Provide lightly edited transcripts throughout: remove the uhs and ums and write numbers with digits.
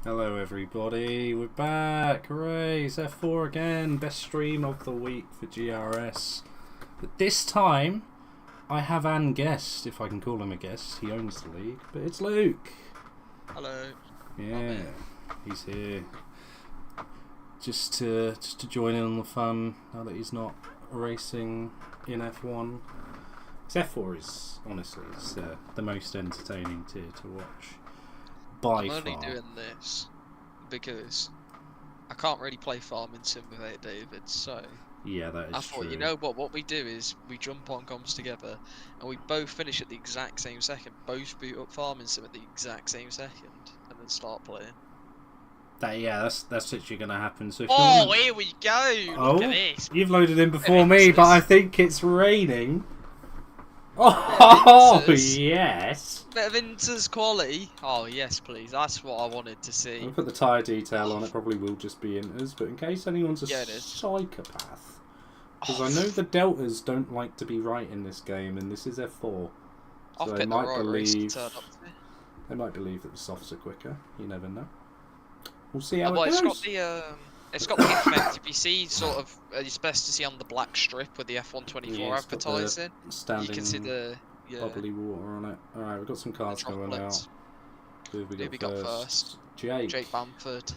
Hello everybody, we're back, hooray, it's F4 again, best stream of the week for GRS. But this time, I have an guest, if I can call him a guest, he owns the league, but it's Luke. Hello. Yeah, he's here. Just to join in on the fun, now that he's not racing in F1. F4 is, honestly, it's the most entertaining tier to watch. I'm only doing this because I can't really play Farming Sim without David, so yeah, that is I thought, true. you know what we do is we jump on comms together and we both finish at the exact same second, both boot up Farming Sim at the exact same second, and then start playing. That's literally going to happen. So if Here we go! Look at this! You've loaded in before me, but I think it's raining. Yes! Bit of Inter's quality. Oh, yes, please. That's what I wanted to see. I'll put the tyre detail on. It probably will just be Inter's, but in case anyone's a psychopath. Because I know the Deltas don't like to be right in this game, and this is F4. So they might believe that the softs are quicker. You never know. We'll see how it goes. It's got the effect. If you see it's best to see on the black strip with the F124 advertising. You can see the bubbly water on it. Alright, we've got some cars going out. Who have we got first? Jake Bamford.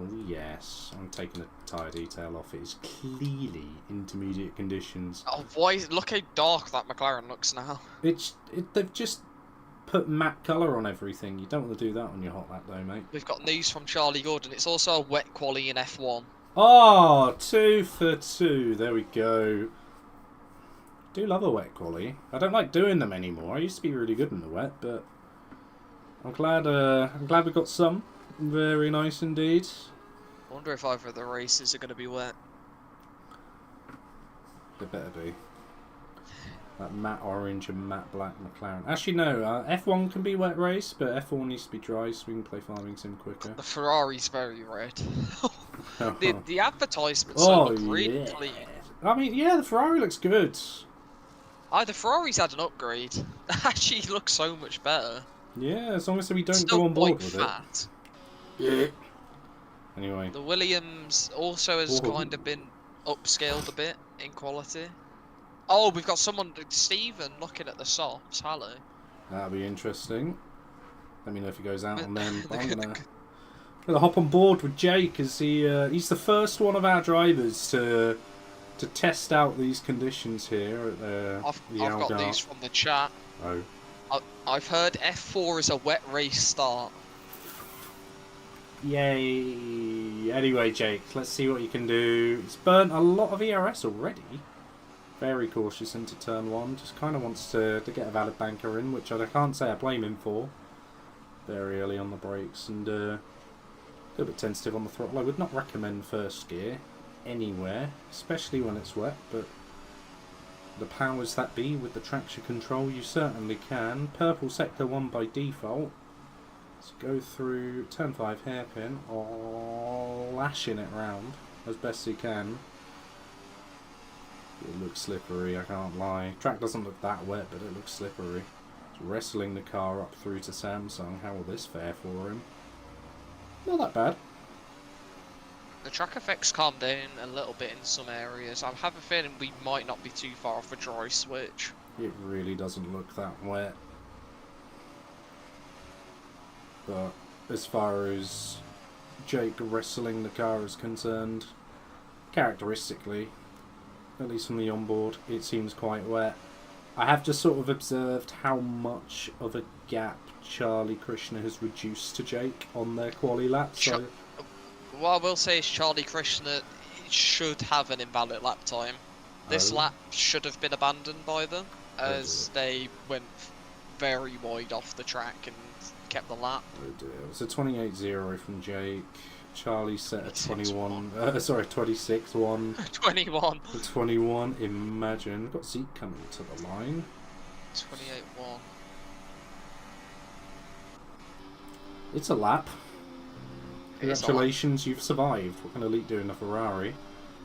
Oh yes, I'm taking the tyre detail off. It is clearly intermediate conditions. Oh, look how dark that McLaren looks now. They've just put matte colour on everything. You don't want to do that on your hot lap though, mate. We've got news from Charlie Gordon. It's also a wet quali in F1. Oh, 2 for 2. There we go. Do love a wet quali. I don't like doing them anymore. I used to be really good in the wet, but I'm glad we got some. Very nice indeed. I wonder if either of the races are going to be wet. They better be. That matte orange and matte black McLaren. Actually, no. F1 can be wet race, but F4 needs to be dry so we can play Farming Sim quicker. The Ferrari's very red. the advertisements look really clean. I mean, yeah, the Ferrari looks good. The Ferrari's had an upgrade. It actually looks so much better. Yeah, as long as we don't go on board with it. Yeah. Anyway. The Williams also has kind of been upscaled a bit in quality. Oh, we've got Stephen, looking at the softs. Hello. That'll be interesting. Let me know if he goes out on them. I'm gonna hop on board with Jake as he's the first one of our drivers to test out these conditions here at I've got these from the chat. Oh. I've heard F4 is a wet race start. Yay! Anyway, Jake, let's see what you can do. He's burnt a lot of ERS already. Very cautious into turn 1. Just kind of wants to get a valid banker in, which I can't say I blame him for. Very early on the brakes and a little bit tentative on the throttle. I would not recommend first gear anywhere, especially when it's wet, but the powers that be with the traction control, you certainly can. Purple sector 1 by default. Let's go through turn 5 hairpin, lashing it round as best you can. It looks slippery, I can't lie. Track doesn't look that wet, but it looks slippery. It's wrestling the car up through to Samsung. How will this fare for him? Not that bad. The track effects calm down a little bit in some areas. I have a feeling we might not be too far off a dry switch. It really doesn't look that wet. But as far as Jake wrestling the car is concerned, characteristically, at least from the onboard, it seems quite wet. I have just sort of observed how much of a gap Charlie Krishna has reduced to Jake on their quali lap. So what I will say is Charlie Krishna should have an invalid lap time. This lap should have been abandoned by them, as they went very wide off the track and kept the lap. Oh dear. It was a 28-0 from Jake. Charlie set a 26-1. 21. 21, imagine. We've got Zeke coming to the line. 28-1. It's a lap. Congratulations, you've survived. What can Elite do in a Ferrari?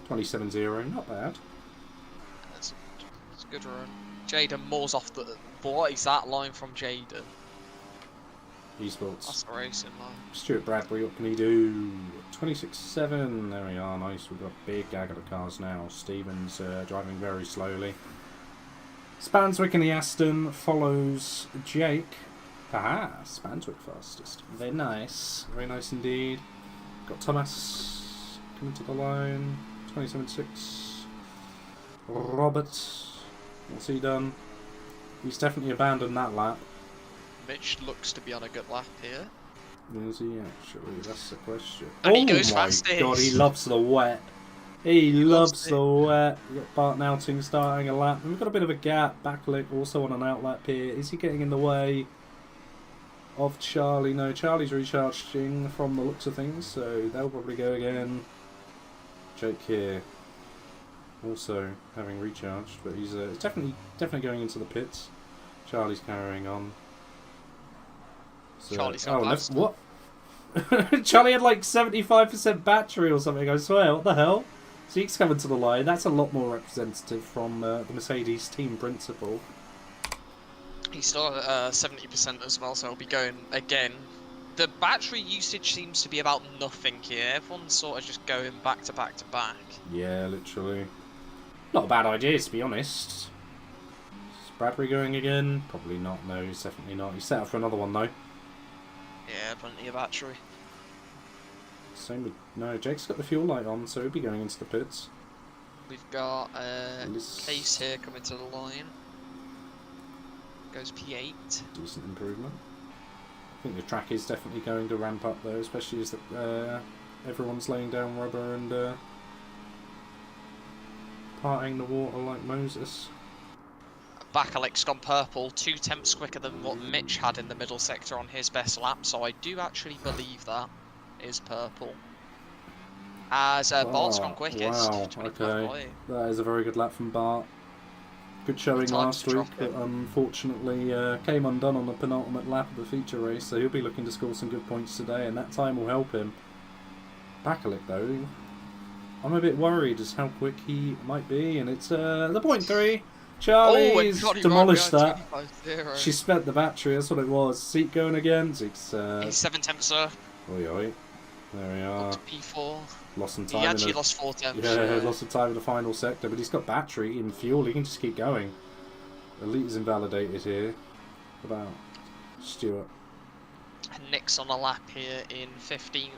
27-0, not bad. That's a good run. Jaden Moore's off the... What is that line from Jaden? Esports. That's the racing line. Stuart Bradbury, what can he do? 26.7. There we are. Nice. We've got a big gaggle of cars now. Stevens driving very slowly. Spanswick in the Aston follows Jake. Aha, Spanswick fastest. Very nice. Very nice indeed. Got Thomas coming to the line. 27.6. Robert. What's he done? He's definitely abandoned that lap. Mitch looks to be on a good lap here. Is he actually? That's the question. And he goes my fastest. God, he loves the wet. He loves the wet. We've got Bart Nauting starting a lap. And we've got a bit of a gap. Backlick also on an outlap here. Is he getting in the way of Charlie? No, Charlie's recharging from the looks of things, so they'll probably go again. Jake here also having recharged, but he's definitely going into the pits. Charlie's carrying on. So, Charlie's oh, not no, what? Charlie had like 75% battery or something, I swear. What the hell? Zeke's coming to the line. That's a lot more representative from the Mercedes team principal. He's still at 70% as well, so he'll be going again. The battery usage seems to be about nothing here. Everyone's sort of just going back to back to back. Yeah, literally. Not a bad idea, to be honest. Is Bradbury going again? Probably not, no, he's definitely not. He's set up for another one, though. Yeah, plenty of battery. Same with... No, Jake's got the fuel light on, so he'll be going into the pits. We've got Case here coming to the line. Goes P8. Decent improvement. I think the track is definitely going to ramp up, though, especially as everyone's laying down rubber and parting the water like Moses. Bakalik's gone purple, 2 tenths quicker than what Mitch had in the middle sector on his best lap, so I do actually believe that is purple. As Bart's gone quickest. Wow, 25. okay. That is a very good lap from Bart. Good showing last week, but unfortunately came undone on the penultimate lap of the feature race, so he'll be looking to score some good points today, and that time will help him. Bakalik, though, I'm a bit worried as how quick he might be, and it's the point 3. Charlie's demolished that. She spent the battery, that's what it was. Zeke going again. Zeke's... He's 7 tenths up. Oi, oi. There we are. P4. Lost some time. He actually lost 4 tenths. Yeah, lost some time in the final sector, but he's got battery and fuel. He can just keep going. Elite is invalidated here. What about Stewart? Nick's on a lap here in 15th.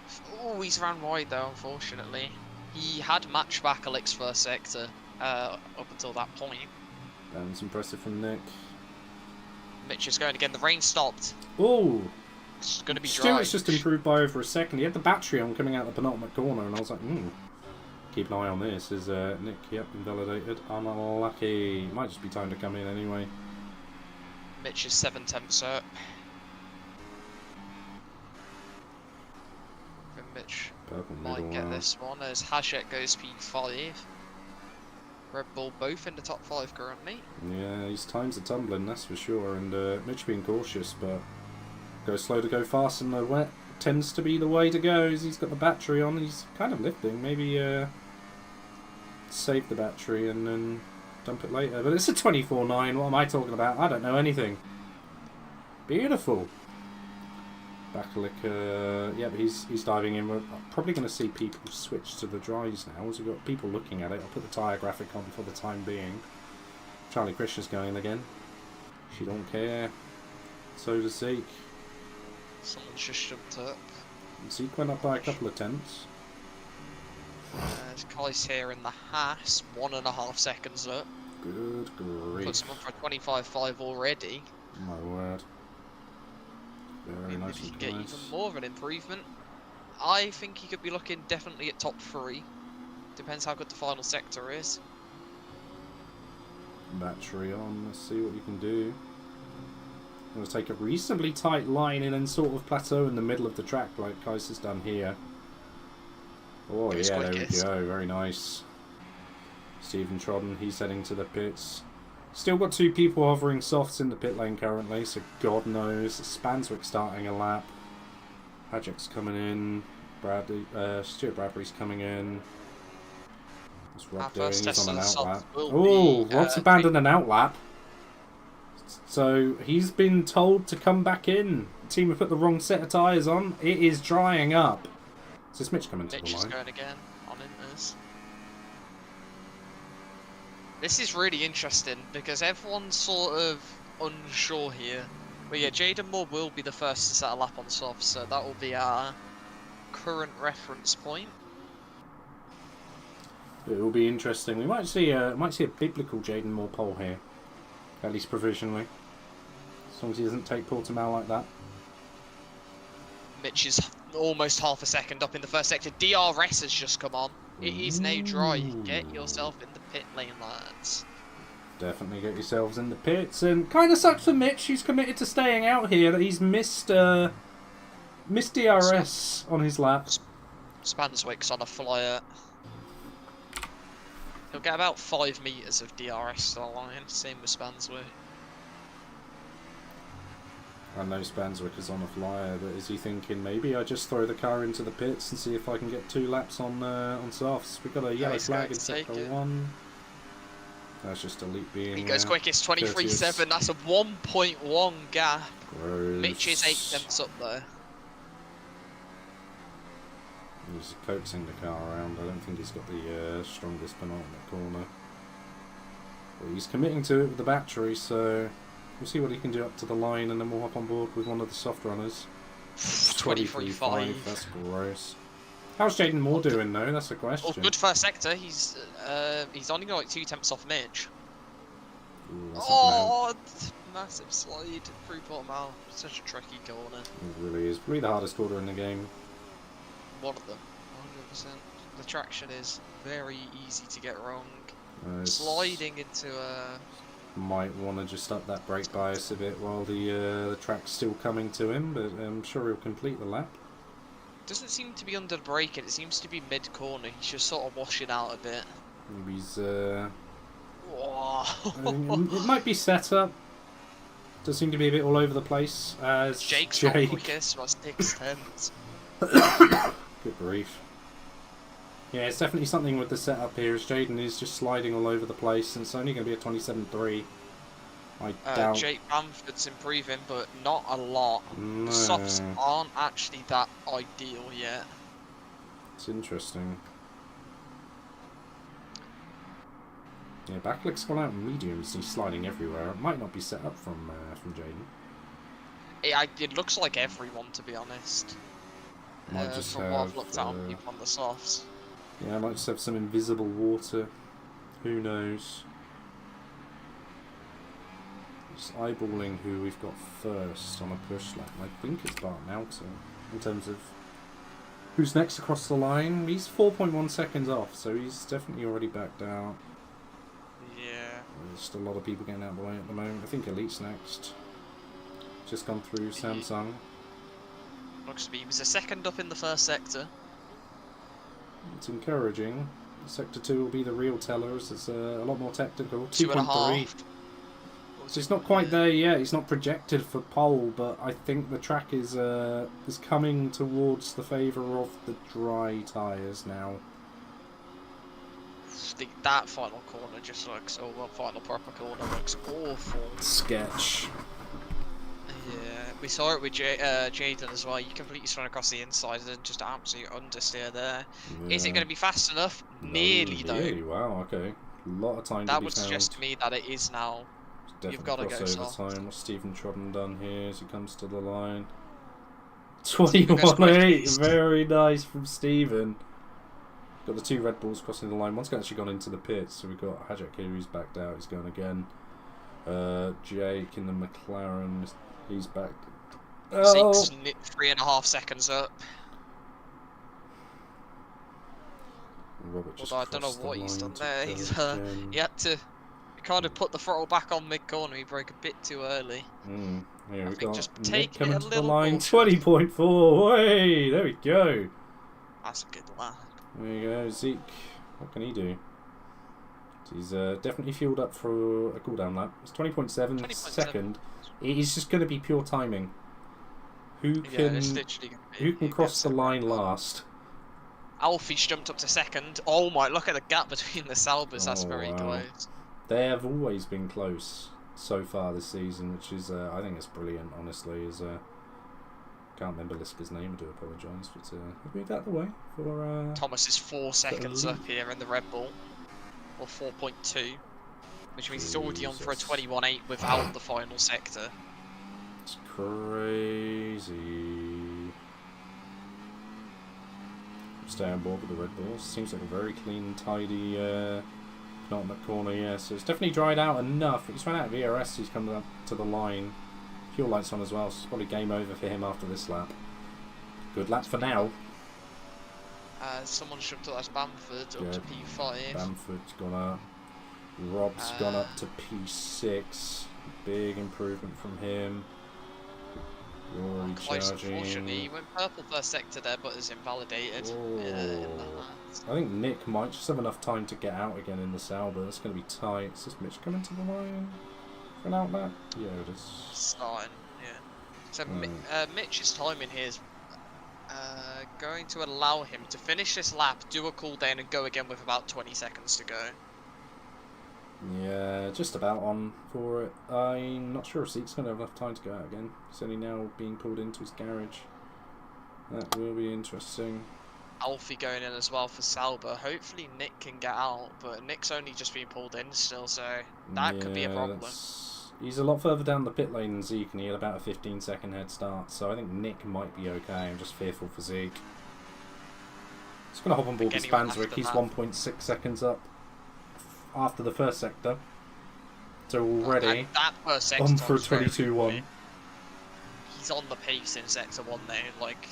Oh, he's ran wide though, unfortunately. He had matched Bakalik's first sector up until that point. That's impressive from Nick. Mitch is going again. The rain stopped. Oh! It's going to be dry. Stewart's just improved by over a second. He had the battery on coming out the penultimate corner, and I was like, keep an eye on this. Is Nick, yep, invalidated. Unlucky. Might just be time to come in anyway. Mitch is 7 tenths up. And Mitch might get this one as Hajek goes P5. Red Bull both in the top 5 currently. Yeah, his times are tumbling, that's for sure. And Mitch being cautious, but go slow to go fast in the wet tends to be the way to go. He's got the battery on, he's kind of lifting. Maybe save the battery and then dump it later. But it's a 24.9, what am I talking about? I don't know anything. Beautiful. Bakalik, yeah, but he's diving in. We're probably going to see people switch to the dries now. As we've got people looking at it. I'll put the tyre graphic on for the time being. Charlie Christian's going again. She don't care. So does Zeke. Someone's just jumped up. Zeke went up by a couple of tenths. Kai's here in the Haas, 1.5 seconds up. Good grief. Puts him up for a 25.5 already. My word. Very nice. If he can get even more of an improvement, I think he could be looking definitely at top 3. Depends how good the final sector is. Battery on, let's see what you can do. I'm going to take a reasonably tight line and then sort of plateau in the middle of the track like Kais has done here. Oh yeah, there we go, very nice. Stephen Trodden, he's heading to the pits. Still got 2 people hovering softs in the pit lane currently, so God knows. Spanswick starting a lap. Hajek's coming in. Stuart Bradbury's coming in. What's Rob doing? He's on an outlap. Oh, Rob's abandoned an outlap. So he's been told to come back in team have put the wrong set of tyres on. It is drying up. Is this Mitch coming to the Mitch is line? going again on Inters. This is really interesting because everyone's sort of unsure here. But yeah, Jaden Moore will be the first to set a lap on soft, so that will be our current reference point. It will be interesting. We might see a biblical Jaden Moore pole here, at least provisionally, as long as he doesn't take Portimao like that. Mitch is almost half a second up in the first sector. DRS has just come on. It is now dry. Get yourself in the pit lane, lads. Definitely get yourselves in the pits, and kind of sucks for Mitch, who's committed to staying out here, that he's missed DRS on his lap. Spanswick's on a flyer. He'll get about 5 meters of DRS to the line. Same with Spanswick. I know Spanswick is on a flyer, but is he thinking maybe I just throw the car into the pits and see if I can get 2 laps on softs? We've got a yellow flag in sector 1. That's just Elite being. He goes quickest, 23.7. That's a 1.1 gap. Gross. Mitch is 8 tenths up there. He's coaxing the car around. I don't think he's got the strongest penultimate corner. But he's committing to it with the battery, so we'll see what he can do up to the line, and then we'll hop on board with one of the soft runners. 23.5. That's gross. How's Jaden Moore doing though? That's a question. Oh, good first sector. He's only got like 2 tenths off Mitch. Ooh, oh, massive slide through Portimao. Such a tricky corner. It really is. Probably the hardest corner in the game. One of them, 100%. The traction is very easy to get wrong. Sliding into a. Might want to just up that brake bias a bit while the track's still coming to him, but I'm sure he'll complete the lap. Doesn't seem to be under the brake, it seems to be mid corner. He's just sort of washing out a bit. Maybe he's. Wow. It might be set up. Does seem to be a bit all over the place. As Jake's Jake. not quickest, was 6 tenths. Good grief. Yeah, it's definitely something with the setup here, as Jaden is just sliding all over the place, and it's only going to be a 27.3. I doubt. Jake Bamford's improving, but not a lot. No. The softs aren't actually that ideal yet. It's interesting. Yeah, Backlick's gone out in mediums, he's sliding everywhere. It might not be set up from Jaden. It looks like everyone, to be honest. Might just from have, what I've looked at on people on the softs. Yeah, I might just have some invisible water. Who knows? Just eyeballing who we've got first on a push lap. I think it's Bart Nauta in terms of who's next across the line. He's 4.1 seconds off, so he's definitely already backed out. Yeah. There's just a lot of people getting out of the way at the moment. I think Elite's next. Just gone through Samsung. Looks to be, he was a second up in the first sector. It's encouraging. Sector 2 will be the real teller, as it's a lot more technical. 2.5. So he's not quite there yet. He's not projected for pole, but I think the track is coming towards the favour of the dry tyres now. That final corner just looks, or well, final proper corner looks awful. Sketch. Yeah, we saw it with Jaden as well. You completely spun across the inside and just absolute understeer there. Yeah. Is it going to be fast enough? No, Nearly though. Nearly, wow, okay. A lot of time That to would be found. suggest to me that it is now. You've got to go soft. Time. What's Stephen Trodden done here as he comes to the line? Stephen goes 21.8, very nice from Stephen. Got the 2 Red Bulls crossing the line. One's actually gone into the pits, so we've got Hajek here who's backed out. He's going again. Jake in the McLaren, he's back. Oh. 3.5 seconds up. Robert just Although I don't know crossed the what he's line done there. to He's go again. he had to kind of put the throttle back on mid corner. He broke a bit too early. Here I we think got just Nick taking coming it a to the little line. caution. 20.4. Hey, there we go. That's a good lap. There you go, Zeke. What can he do? He's definitely fueled up for a cooldown lap. It's 20.7 second. It is just going to be pure timing. Who can cross the line last? Alfie's jumped up to second. Oh my! Look at the gap between the Salbers. That's very wow. close. They have always been close so far this season, which is I think it's brilliant. Honestly, is can't remember Liska's name, I do apologise, but I've moved out the way for... Thomas is 4 seconds up here in the Red Bull, or 4.2, which means he's already on for a 21.8 without the final sector. It's crazy. Stay on board with the Red Bulls. Seems like a very clean, tidy penultimate corner, yeah. So it's definitely dried out enough. He's run out of ERS, he's come up to the line. Fuel lights on as well, so it's probably game over for him after this lap. Good lap for now. Someone jumped up as Bamford up to P5. Bamford's gone up. Rob's gone up to P6. Big improvement from him. Rory charging. Unfortunately, he went purple first sector there, but is invalidated. I think Nick might just have enough time to get out again in the Sauber. It's going to be tight. Is this Mitch coming to the line for an out lap? Yeah, it is. Starting, yeah. So Mitch's timing here is going to allow him to finish this lap, do a cooldown, and go again with about 20 seconds to go. Yeah, just about on for it. I'm not sure if Zeke's going to have enough time to go out again. He's only now being pulled into his garage. That will be interesting. Alfie going in as well for Sauber. Hopefully Nick can get out, but Nick's only just been pulled in still, so that could be a problem. He's a lot further down the pit lane than Zeke, and he had about a 15-second head start, so I think Nick might be okay. I'm just fearful for Zeke. He's going to hop on board with Spanswick. He's 1.6 seconds up after the first sector. So already that first sector on for a 22-1. He's on the pace in sector 1 now, like,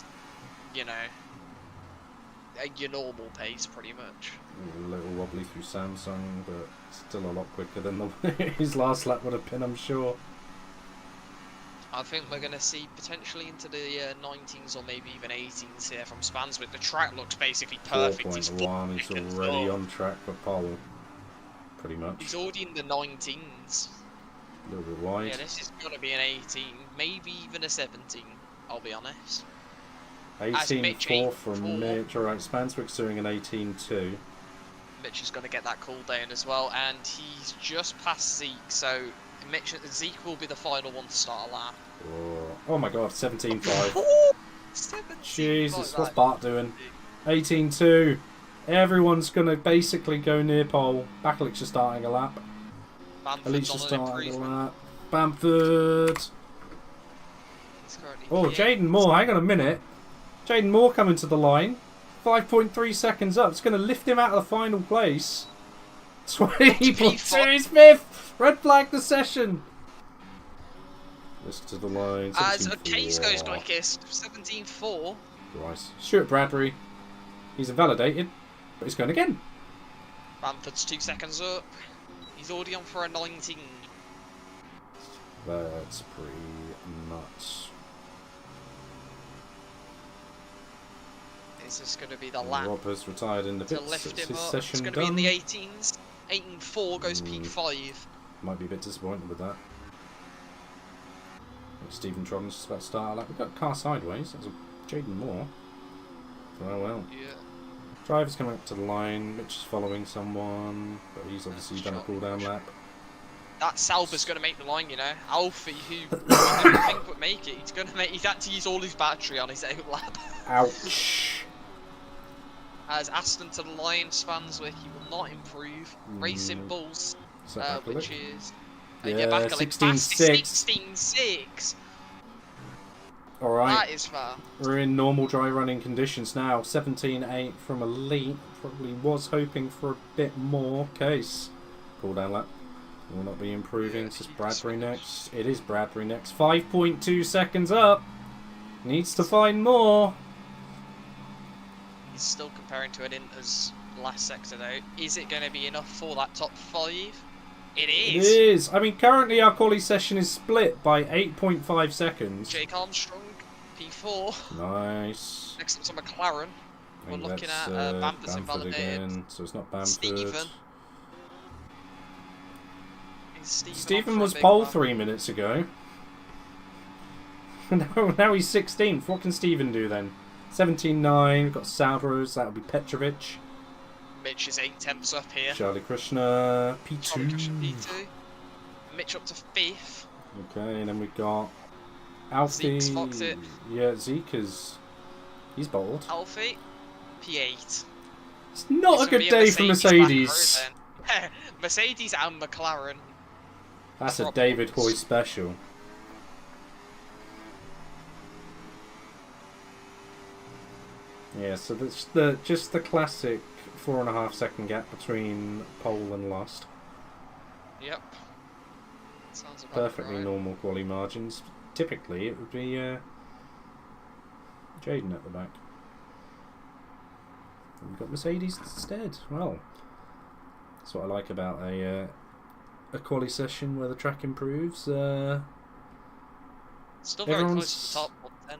you know, your normal pace pretty much. A little wobbly through Samsung, but still a lot quicker than his last lap would have been, I'm sure. I think we're going to see potentially into the 19s or maybe even 18s here from Spanswick. The track looks basically perfect. 4.1, he's already on track for pole, pretty much. He's already in the 19s. A little bit wide. Yeah, this is going to be an 18, maybe even a 17, I'll be honest. 18.4 from Mitch. Alright, Spanswick's doing an 18.2. Mitch is going to get that cooldown as well, and he's just past Zeke, so Zeke will be the final one to start a lap. Oh my god, 17.5. 17, Jesus, what's Bart doing? 18.2. Everyone's going to basically go near pole. Backlick's just starting a lap. Elite's just starting a lap. Bamford. Oh, Jaden Moore, hang on a minute. Jaden Moore coming to the line. 5.3 seconds up. It's going to lift him out of the final place. 20.2 is fifth. Red flag the session. This to the line. As a case goes quickest. 17.4. Right. Stuart Bradbury. He's invalidated, but he's going again. Bamford's 2 seconds up. He's already on for a 19. That's pretty nuts. Is this going to be the lap? Rob has retired in the pits. To lift him his up. session It's going to be in the 18s. 18.4 goes P5. Might be a bit disappointed with that. Stephen Trodden's just about to start. Like, we've got a car sideways. That's a Jaden Moore. Oh well. Yeah. Driver's coming up to the line. Mitch is following someone, but he's obviously done a cooldown lap. That Sauber's going to make the line, you know. Alfie, who we didn't think would make it, he's going to make. He's had to use all his battery on his out lap. Ouch. As Aston to the line, Spanswick, he will not improve. Racing Bulls, which is yeah, 16.6. 16.6. All right. That is far. We're in normal dry running conditions now. 17.8 from Elite. Probably was hoping for a bit more. Case. Cooldown lap. Will not be improving. This is Bradbury next. It is Bradbury next. 5.2 seconds up. Needs to find more. He's still comparing to an Inter's last sector though. Is it going to be enough for that top 5? It is. It is. I mean, currently our quali session is split by 8.5 seconds. Jake Armstrong, P4. Nice. Next up's a McLaren. We're looking at Bamford's invalidated. Again. So it's not Bamford. Stephen was pole 3 minutes ago. now he's 16th. What can Stephen do then? 17.9. We've got Salvador's. That'll be Petrovic. Mitch is 8 temps up here. Charlie Krishna, P2. P2. Mitch up to 5th. Okay, and then we've got Alfie. Zeke's fucked it. Yeah, Zeke is. He's bold. Alfie, P8. It's not a good day for Mercedes. Mercedes and McLaren. That's a David Hoy special. Yeah, so that's just the classic 4.5 second gap between pole and last. Yep. Sounds about Perfectly right. normal quality margins. Typically, it would be Jaden at the back. We've got Mercedes instead. Well, that's what I like about a quali session where the track improves. Still very close to the top 10.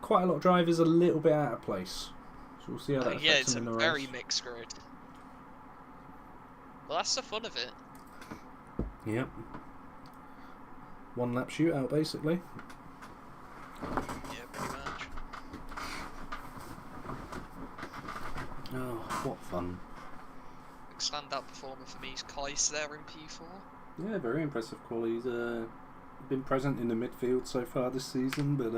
Quite a lot of drivers a little bit out of place. So we'll see how that affects it's them a in the very race. mixed grid. Well, that's the fun of it. Yep. One lap shootout, basically. Yeah, pretty much. Oh, what fun. Standout performer for me is Kais there in P4. Yeah, very impressive call. He's been present in the midfield so far this season, but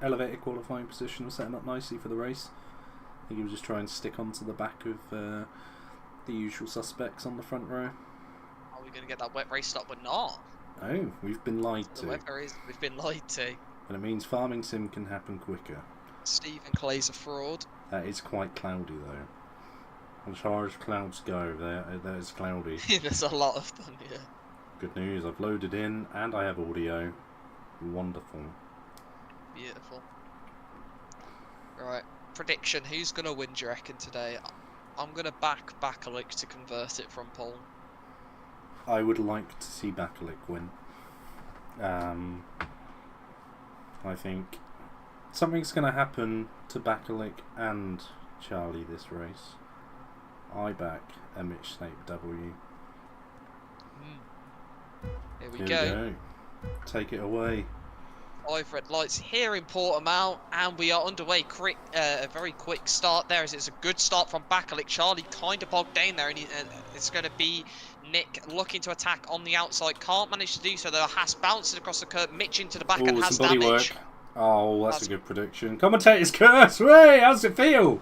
elevated qualifying position was setting up nicely for the race. I think he was just trying to stick onto the back of the usual suspects on the front row. Are we going to get that wet race stop? We're not. Oh, we've been lied to. The weather is, we've been lied to. And it means farming sim can happen quicker. Stephen Clay's a fraud. That is quite cloudy though. As far as clouds go, that is cloudy. There's a lot of them, yeah. Good news, I've loaded in and I have audio. Wonderful. Beautiful. Right, prediction. Who's going to win, do you reckon, today? I'm going to back Bakalik to convert it from pole. I would like to see Bakalik win. I think something's going to happen to Bakalik and Charlie this race. I back a Mitch Snape W. Here we go. Take it away. 5 red lights here in Portimao, and we are underway. A very quick start there, as it's a good start from Bakalik. Charlie kind of bogged down there, and it's going to be Nick looking to attack on the outside. Can't manage to do so though. Haas bounces across the curb. Mitch into the back and has some body damage. work. Oh, that's a good prediction. Commentator's curse. Way, how's it feel?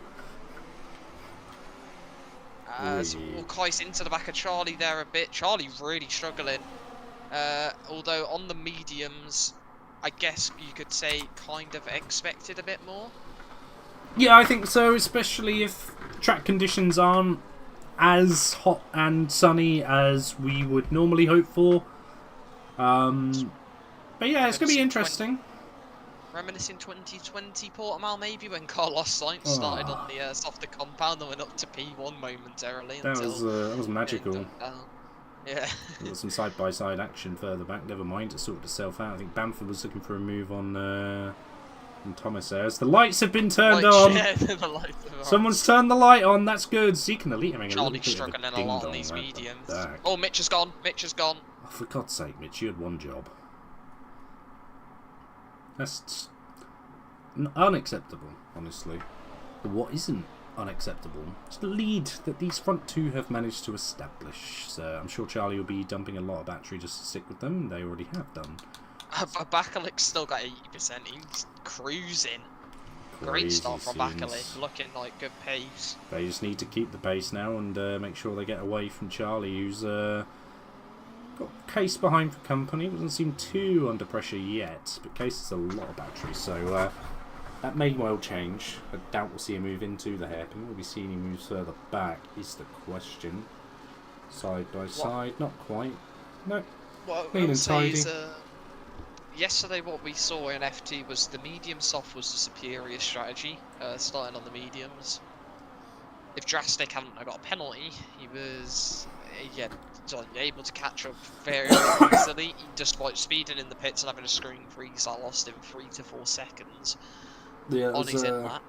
Kais into the back of Charlie there a bit. Charlie really struggling. Although on the mediums, I guess you could say kind of expected a bit more. Yeah, I think so, especially if track conditions aren't as hot and sunny as we would normally hope for. But yeah, it's going to be interesting. Reminiscing 2020 Portimao maybe, when Carlos Sainz started on the softer compound and went up to P1 momentarily. That was magical. Yeah. There was some side-by-side action further back. Never mind, it sorted itself out. I think Bamford was looking for a move on Thomas Ayres. The lights have been turned on. Yeah, the lights are on. Someone's turned the light on. That's good. Zeke and Elite having a little bit struggling of a a lot on these mediums. Oh, Mitch has gone. Mitch has gone. Oh, for God's sake, Mitch, you had one job. That's unacceptable, honestly. But what isn't unacceptable is the lead that these front two have managed to establish. So I'm sure Charlie will be dumping a lot of battery just to stick with them. They already have done. Bakalik's still got 80%. He's cruising. Great start from Bakalik, looking like good pace. They just need to keep the pace now and make sure they get away from Charlie, who's got Case behind for company. Doesn't seem too under pressure yet, but Case has a lot of battery, so that may well change. I doubt we'll see him move into the hairpin. Will we see him move further back is the question. Side by side, not quite. No, clean and tidy. Yesterday what we saw in FT was the medium soft was the superior strategy, starting on the mediums. If Drastic hadn't got a penalty, he was able to catch up very easily, despite speeding in the pits and having a screen freeze that lost him 3 to 4 seconds on his in-lap.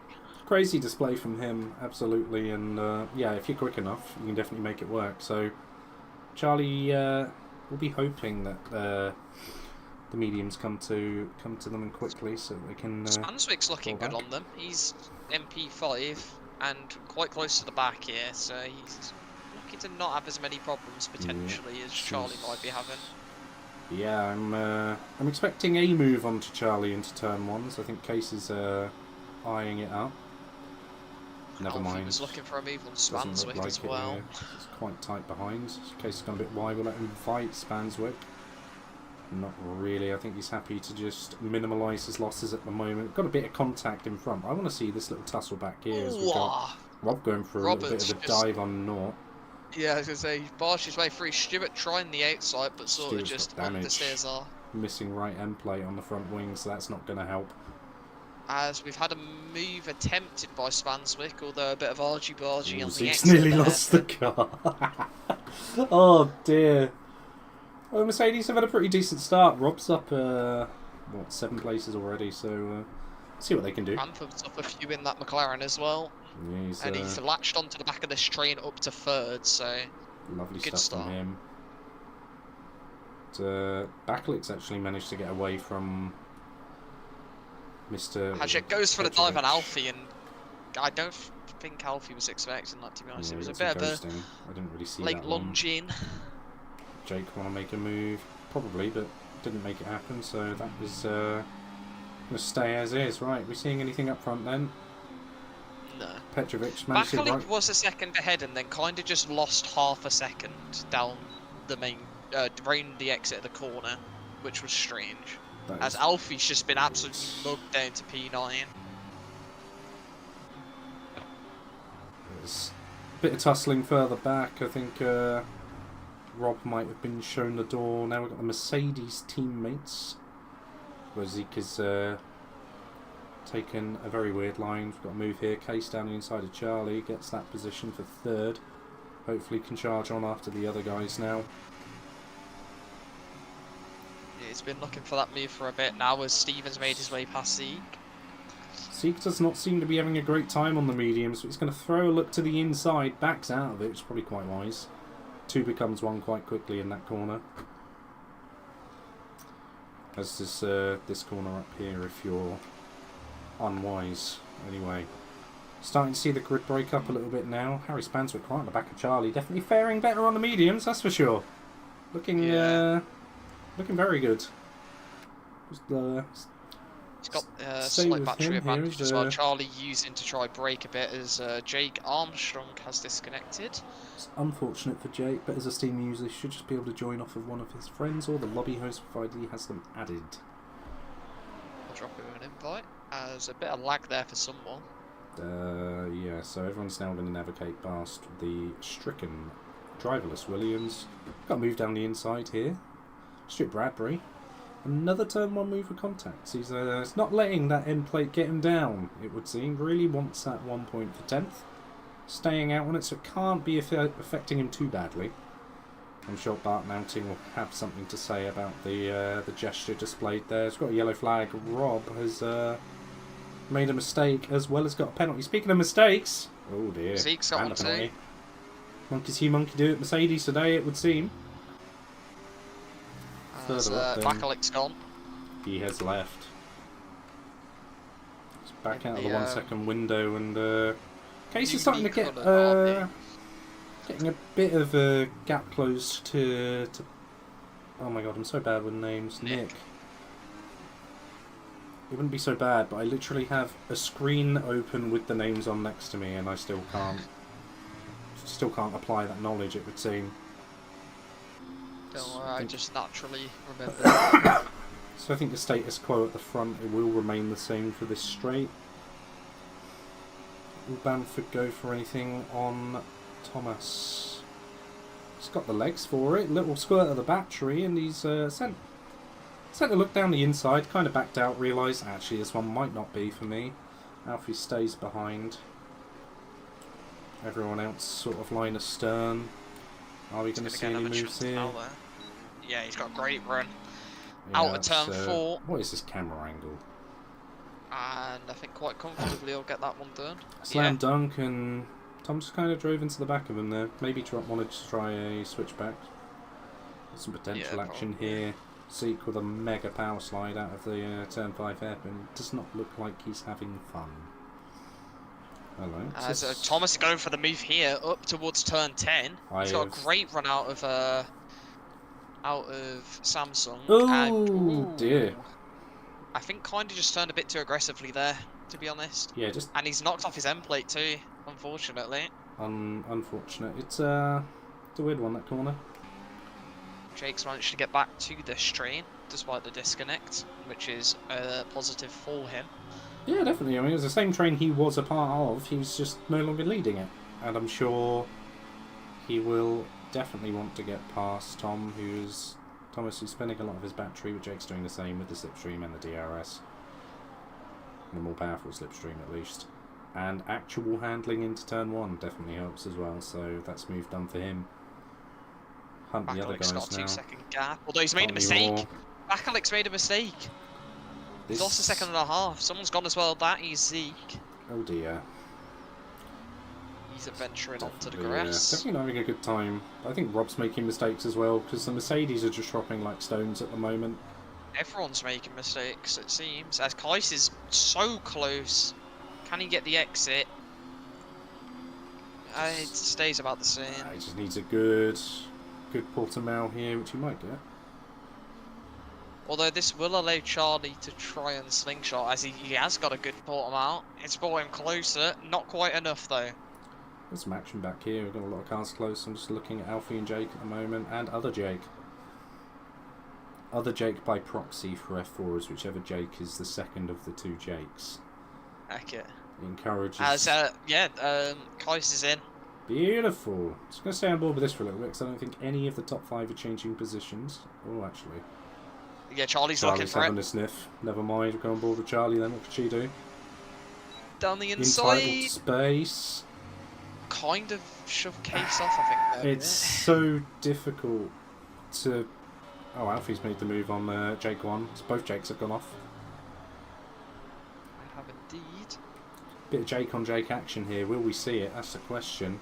Crazy display from him, absolutely, and yeah, if you're quick enough, you can definitely make it work. So Charlie will be hoping that the mediums come to them and quickly, so they can. Spanswick's looking good on them. He's MP5 and quite close to the back here, so he's looking to not have as many problems potentially as Charlie might be having. Yeah, I'm expecting a move onto Charlie into turn 1, so I think Case is eyeing it up. Never mind. He was looking for a move on Doesn't look Spanswick like as it well. here. It's quite tight behind. Case has gone a bit wide. We'll let him fight Spanswick. Not really. I think he's happy to just minimalise his losses at the moment. Got a bit of contact in front. I want to see this little tussle back here as we've got Rob going for a little bit of a dive on Nort. Yeah, I was going to say, he barged his way through. Stuart trying the outside, but sort Stuart's of just got damage. understeers are. Missing right end plate on the front wing, so that's not going to help. As we've had a move attempted by Spanswick, although a bit of argy-bargy on the Zeke's exit nearly there, lost the car. Oh dear. Well, Mercedes have had a pretty decent start. Rob's up, 7 places already, so see what they can do. Bamford's up a few in that McLaren as well. Yeah, And he's latched onto the back of this train up to 3rd, so lovely good stuff start from him. Backlick's actually managed to get away from Mr. Hajek goes for the dive on Petrovic. Alfie, and I don't think Alfie was expecting that, to be honest. Yeah, It was a got bit some of ghosting. I didn't really see a late that one. lunge in. Jake want to make a move, probably, but didn't make it happen. So that was going to stay as is. Right, we seeing anything up front then? No. Petrovic managed to Bakalik was a second ahead and then kind of just lost half a second down the main, round the exit of the corner, which was strange. As Alfie's just been absolutely mugged down to P9. There's a bit of tussling further back. I think Rob might have been shown the door. Now we've got the Mercedes teammates. Where Zeke has taken a very weird line. We've got a move here. Case down the inside of Charlie. Gets that position for 3rd. Hopefully can charge on after the other guys now. He's been looking for that move for a bit now as Stevens made his way past Zeke. Zeke does not seem to be having a great time on the medium, so he's going to throw a look to the inside, backs out of it, which is probably quite wise. 2 becomes 1 quite quickly in that corner. As this corner up here, if you're unwise. Anyway, starting to see the grid break up a little bit now. Harry Spanswick right on the back of Charlie, definitely faring better on the mediums, that's for sure. Looking very good. He's got slight battery advantage as well. Charlie using to try break a bit as Jake Armstrong has disconnected. It's unfortunate for Jake, but as a Steam user, he should just be able to join off of one of his friends or the lobby host provided he has them added. I'll drop him an invite. There's a bit of lag there for someone. Yeah, so everyone's now going to navigate past the stricken driverless Williams. Got to move down the inside here. Stuart Bradbury. Another turn 1 move for contacts. He's not letting that end plate get him down, it would seem. Really wants that 1 point for 10th. Staying out on it, so it can't be affecting him too badly. I'm sure Bart Mounting will have something to say about the gesture displayed there. It's got a yellow flag. Rob has made a mistake as well as got a penalty. Speaking of mistakes, oh dear. Zeke's got one too. Monkey see, monkey do at Mercedes today, it would seem. Bakalik's gone. He has left. He's back out of the 1 second window, and Case is starting to get getting a bit of a gap closed to. Oh my god, I'm so bad with names. Nick. It wouldn't be so bad, but I literally have a screen open with the names on next to me, and I still can't apply that knowledge, it would seem. Don't worry, I just naturally remember that. So I think the status quo at the front, it will remain the same for this straight. Will Bamford go for anything on Thomas? He's got the legs for it, little squirt of the battery, and he's sent a look down the inside, kind of backed out, realised actually this one might not be for me. Alfie stays behind. Everyone else sort of line astern. Are we going to see any moves here? Yeah, he's got a great run. Yeah, Out of turn 4. What is this camera angle? And I think quite comfortably he'll get that one done. Slam dunk, and Tom just kind of drove into the back of him there. Maybe wanted to try a switchback. Some potential action here. Zeke with a mega power slide out of the turn 5 hairpin. Does not look like he's having fun. Hello. As Thomas going for the move here, up towards turn 10. He's got a great run out of out of Samsung. Oh and, dear. I think kind of just turned a bit too aggressively there, to be honest. Yeah, just And he's knocked off his end plate too, unfortunately. unfortunate. It's a weird one, that corner. Jake's managed to get back to this train despite the disconnect, which is positive for him. Yeah, definitely. I mean, it was the same train he was a part of. He's just no longer leading it. And I'm sure he will definitely want to get past Thomas, who's spending a lot of his battery, but Jake's doing the same with the slipstream and the DRS. The more powerful slipstream, at least. And actual handling into turn 1 definitely helps as well, so that's smooth done for him. Hunt the other guys now. Got a 2-second gap, although he's made a mistake. Bakalik's made a mistake. He's lost a second and a half. Someone's gone as well. That is Zeke. Oh dear. He's adventuring onto the grass. Definitely not having a good time. I think Rob's making mistakes as well, because the Mercedes are just dropping like stones at the moment. Everyone's making mistakes, it seems. As Kais is so close. Can he get the exit? It stays about the same. He just needs a good Portimao here, which he might get. Although this will allow Charlie to try and slingshot, as he has got a good Portimao. It's brought him closer. Not quite enough, though. There's some action back here. We've got a lot of cars close. I'm just looking at Alfie and Jake at the moment, and other Jake. Other Jake by proxy for F4 is whichever Jake is the second of the two Jakes. Okay. Encourages. Kais is in. Beautiful. Just going to stay on board with this for a little bit because I don't think any of the top 5 are changing positions. Oh, actually. Yeah, Charlie's looking for having it. a sniff. Never mind. We'll go on board with Charlie then. What could she do? Down the inside. Entitled space. Kind of shove Case off, I think. It's so difficult to... Oh, Alfie's made the move on Jake 1. So both Jakes have gone off. I have indeed. Bit of Jake on Jake action here. Will we see it? That's the question.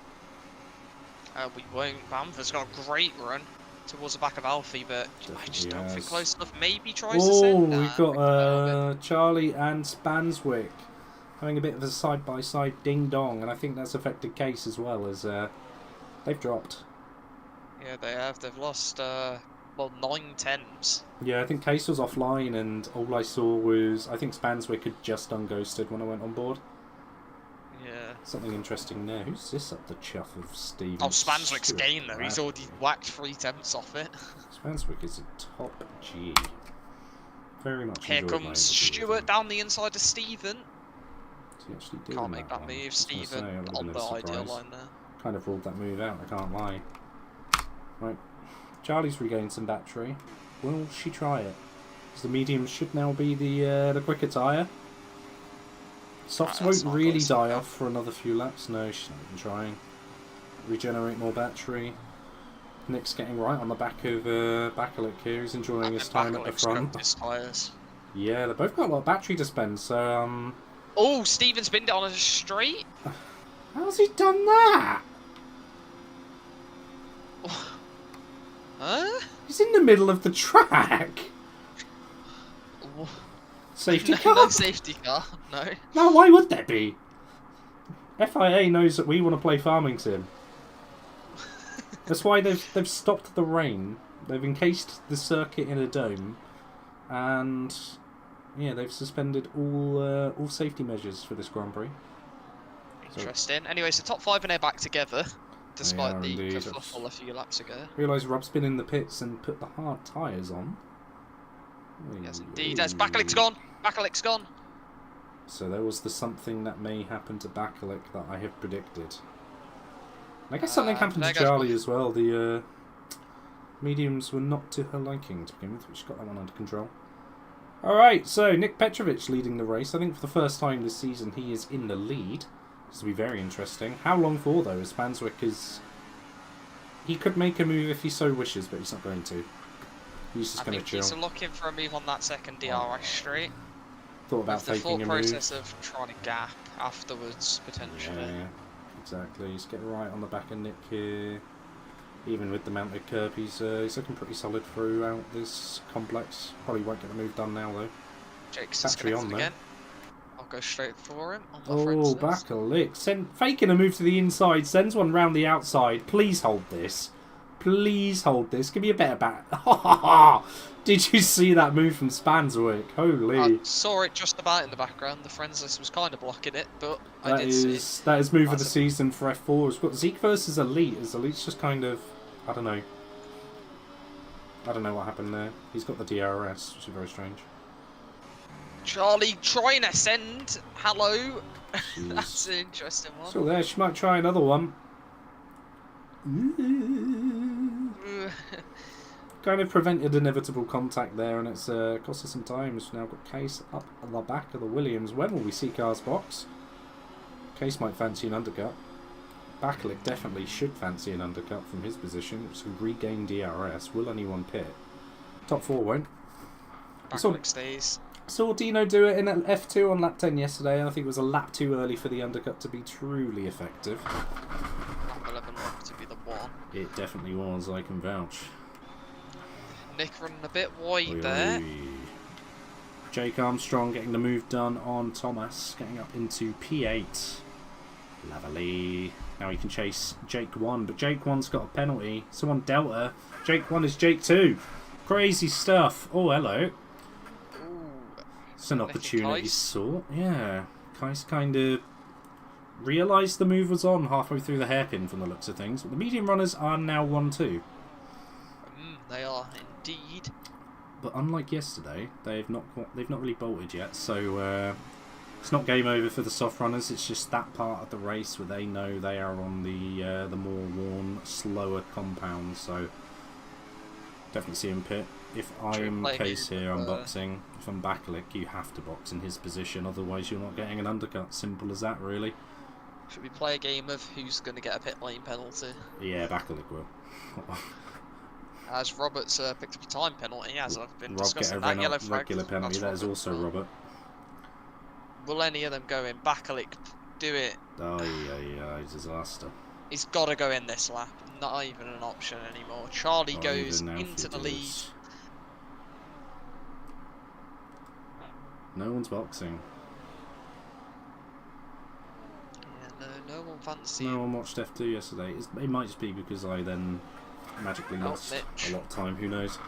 We won't. Bamford's got a great run towards the back of Alfie, but I just don't think close enough. Maybe tries to send that. We've got Charlie and Spanswick having a bit of a side-by-side ding-dong, and I think that's affected Case as well, as they've dropped. Yeah, they have. They've lost, 9/10s. Yeah, I think Case was offline, and all I saw was... I think Spanswick had just unghosted when I went on board. Yeah. Something interesting there. Who's this up the chuff of Steven? Oh, Spanswick's gain, though. He's already whacked 3/10 off it. Spanswick is a top G. Very much. Here comes Stuart down the inside of Steven. Can't make that move. Steven on the ideal line there. Kind of ruled that move out, I can't lie. Right. Charlie's regained some battery. Will she try it? Because the mediums should now be the quicker tyre. Softs won't really die off for another few laps. No, she's not even trying. Regenerate more battery. Nick's getting right on the back of Bakalik here. He's enjoying his time at the front. Yeah, they've both got a lot of battery to spend, so... Oh, Steven's binned it on a straight. How's he done that? Huh? He's in the middle of the track. Safety car? No safety car, no. No, why would there be? FIA knows that we want to play farming sim. That's why they've stopped the rain. They've encased the circuit in a dome, and yeah, they've suspended all safety measures for this Grand Prix. Interesting. So, anyway, so top 5 and they're back together, despite the kerfuffle a few laps ago. Realise Rob's been in the pits and put the hard tyres on. Yes, indeed. As Bakalik's gone. Bakalik's gone. So there was the something that may happen to Bakalik that I have predicted. I guess something happened to Charlie as well. The mediums were not to her liking to begin with, but she got that one under control. Alright, so Nick Petrovic leading the race. I think for the first time this season he is in the lead. This will be very interesting. How long for though? As Spanswick is... He could make a move if he so wishes, but he's not going to. He's just going to chill. He's looking for a move on that second DRS straight. Thought about faking a move. The full process of trying to gap afterwards, potentially. Yeah, exactly. He's getting right on the back of Nick here. Even with the mounted curb, he's looking pretty solid throughout this complex. Probably won't get the move done now, though. Jake's disconnected again. I'll go straight for him. Bakalik. Faking a move to the inside, sends one round the outside. Please hold this. please hold this. Give me a better bat. Did you see that move from Spanswick? Holy. I saw it just about in the background. The friends list was kind of blocking it, but I did see it. That is move of the season for F4. We've got Zeke versus Elite. As Elite's just kind of... I don't know. I don't know what happened there. He's got the DRS, which is very strange. Charlie trying to send. Hello. That's an interesting one. So there, she might try another one. Kind of prevented inevitable contact there, and it's cost us some time. We've now got Case up at the back of the Williams. When will we see Car's box? Case might fancy an undercut. Backlick definitely should fancy an undercut from his position, so regain DRS. Will anyone pit? Top 4 won't. Backlick stays. Saw Dino do it in F2 on lap 10 yesterday, and I think it was a lap too early for the undercut to be truly effective. Lap 11 looked to be the one. It definitely was, I can vouch. Nick running a bit wide there. Jake Armstrong getting the move done on Thomas, getting up into P8. Lovely. Now he can chase Jake 1, but Jake 1's got a penalty. So on Delta, Jake 1 is Jake 2. Crazy stuff. Oh, hello. It's an opportunity sort. Yeah. Kais kind of realised the move was on halfway through the hairpin from the looks of things. But the medium runners are now 1-2. They are indeed. But unlike yesterday, they've not really bolted yet. So it's not game over for the soft runners. It's just that part of the race where they know they are on the more worn, slower compound. So definitely see him pit. If I'm Case here, I'm boxing. If I'm Backlick, you have to box in his position. Otherwise, you're not getting an undercut. Simple as that, really. Should we play a game of who's going to get a pit lane penalty? Yeah, Backlick will. As Robert's picked up a time penalty, as I've been Rob discussing. Get a that yellow flag. regular penalty. That is also Robert. Will any of them go in? Backlick, do it. Oh, yeah, disaster. He's got to go in this lap. Not even an option anymore. Charlie goes into the lead. No one's boxing. Yeah, no one fancies. No one watched F2 yesterday. It might just be because I then magically lost a lot of time. Who knows?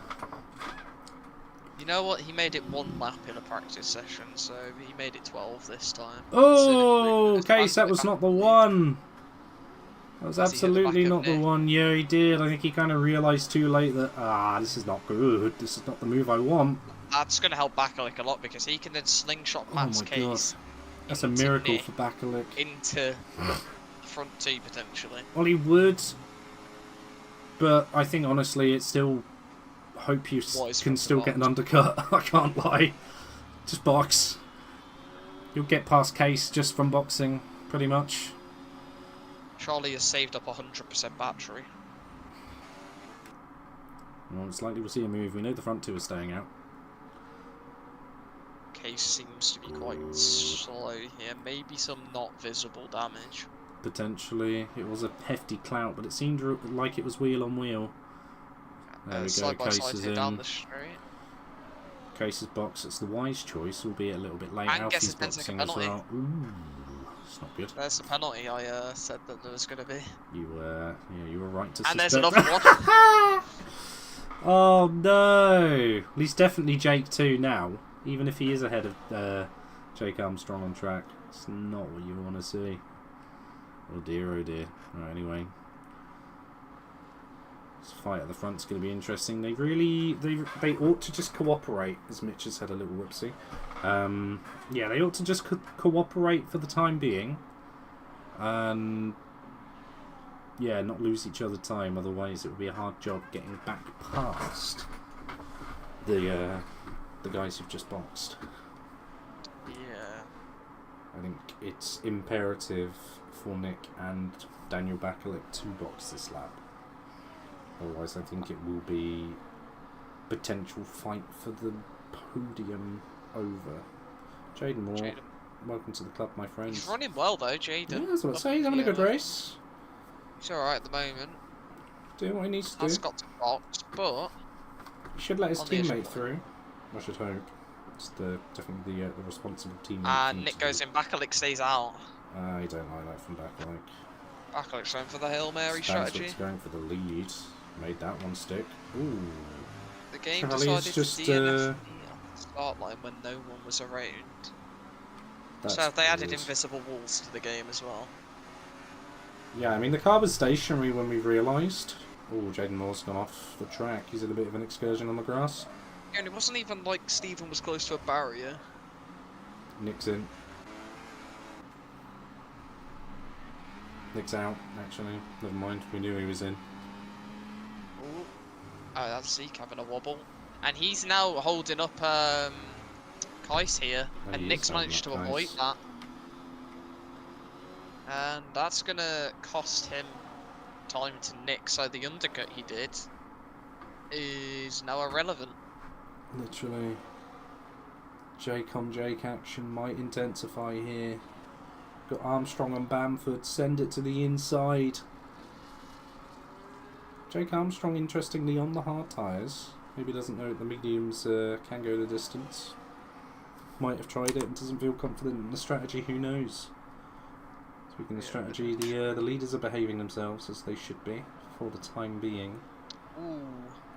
You know what? He made it 1 lap in a practice session, so he made it 12 this time. Oh, Case, that was not the one. That was absolutely not the one. Yeah, he did. I think he kind of realised too late that, this is not good. This is not the move I want. That's going to help Backlick a lot because he can then slingshot Matt's Case. That's a miracle for Backlick. Into front 2 potentially. Well, he would. But I think, honestly, it's still... hope you can still get an undercut. I can't lie. Just box. You'll get past Case just from boxing, pretty much. Charlie has saved up 100% battery. Well, it's likely we'll see a move. We know the front 2 are staying out. Case seems to be quite slow here. Maybe some not visible damage. Potentially. It was a hefty clout, but it seemed like it was wheel on wheel. There we go. Side by Case side is here in. down the street. Case's box. It's the wise choice, albeit a little bit late. And gets Alfie's his penalty boxing as penalty. well. Ooh, it's not good. There's the penalty I said that there was going to be. You were right to And suspect. there's another one. Oh no! Well, he's definitely Jake 2 now, even if he is ahead of Jake Armstrong on track. It's not what you want to see. Oh dear, oh dear. Right, anyway. This fight at the front's going to be interesting. They ought to just cooperate, as Mitch has had a little whoopsie. Yeah, they ought to just cooperate for the time being. And yeah, not lose each other time, otherwise it would be a hard job getting back past the guys who've just boxed. Yeah. I think it's imperative for Nick and Daniel Backlick to box this lap. Otherwise I think it will be potential fight for the podium over. Jaden Moore, welcome to the club, my friend. He's running well though, Jaden. Yeah, that's what I say. He's having a good race. He's alright at the moment. Doing what he needs to do. Has got to box, but he should let his teammate through. I should hope. It's definitely the responsible teammate. And Nick goes in. Backlick stays out. I don't like that from Backlick. Backlick's going for the Hail Mary strategy. Going for the lead. Made that one stick. Ooh. The game Charlie's decided just, to DNF me on the start line when no one was around. So they added invisible walls to the game as well. Yeah, I mean, the car was stationary when we realised. Oh, Jaden Moore's gone off the track. He's had a bit of an excursion on the grass. And it wasn't even like Stephen was close to a barrier. Nick's in. Nick's out, actually. Never mind, we knew he was in. Ooh. Oh, that's Zeke having a wobble. And he's now holding up Kais here. Oh, and Nick's managed to avoid that. And that's going to cost him time to Nick, so the undercut he did is now irrelevant. Literally. Jake on Jake action might intensify here. Got Armstrong and Bamford, send it to the inside. Jake Armstrong, interestingly, on the hard tyres. Maybe doesn't know that the mediums can go the distance. Might have tried it and doesn't feel confident in the strategy, who knows. Speaking of strategy, the leaders are behaving themselves as they should be for the time being. Ooh,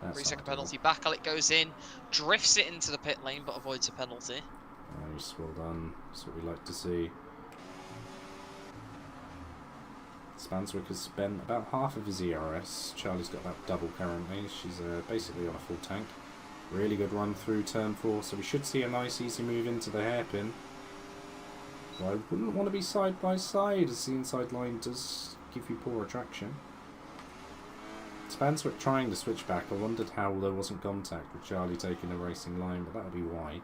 3-second penalty. Bakalik goes in, drifts it into the pit lane, but avoids a penalty. Nice, well done. That's what we like to see. Spanswick has spent about half of his ERS. Charlie's got about double currently. She's basically on a full tank. Really good run through turn 4, so we should see a nice easy move into the hairpin. But I wouldn't want to be side by side, as the inside line does give you poor attraction. Spanswick trying to switch back. I wondered how there wasn't contact with Charlie taking a racing line, but that would be why.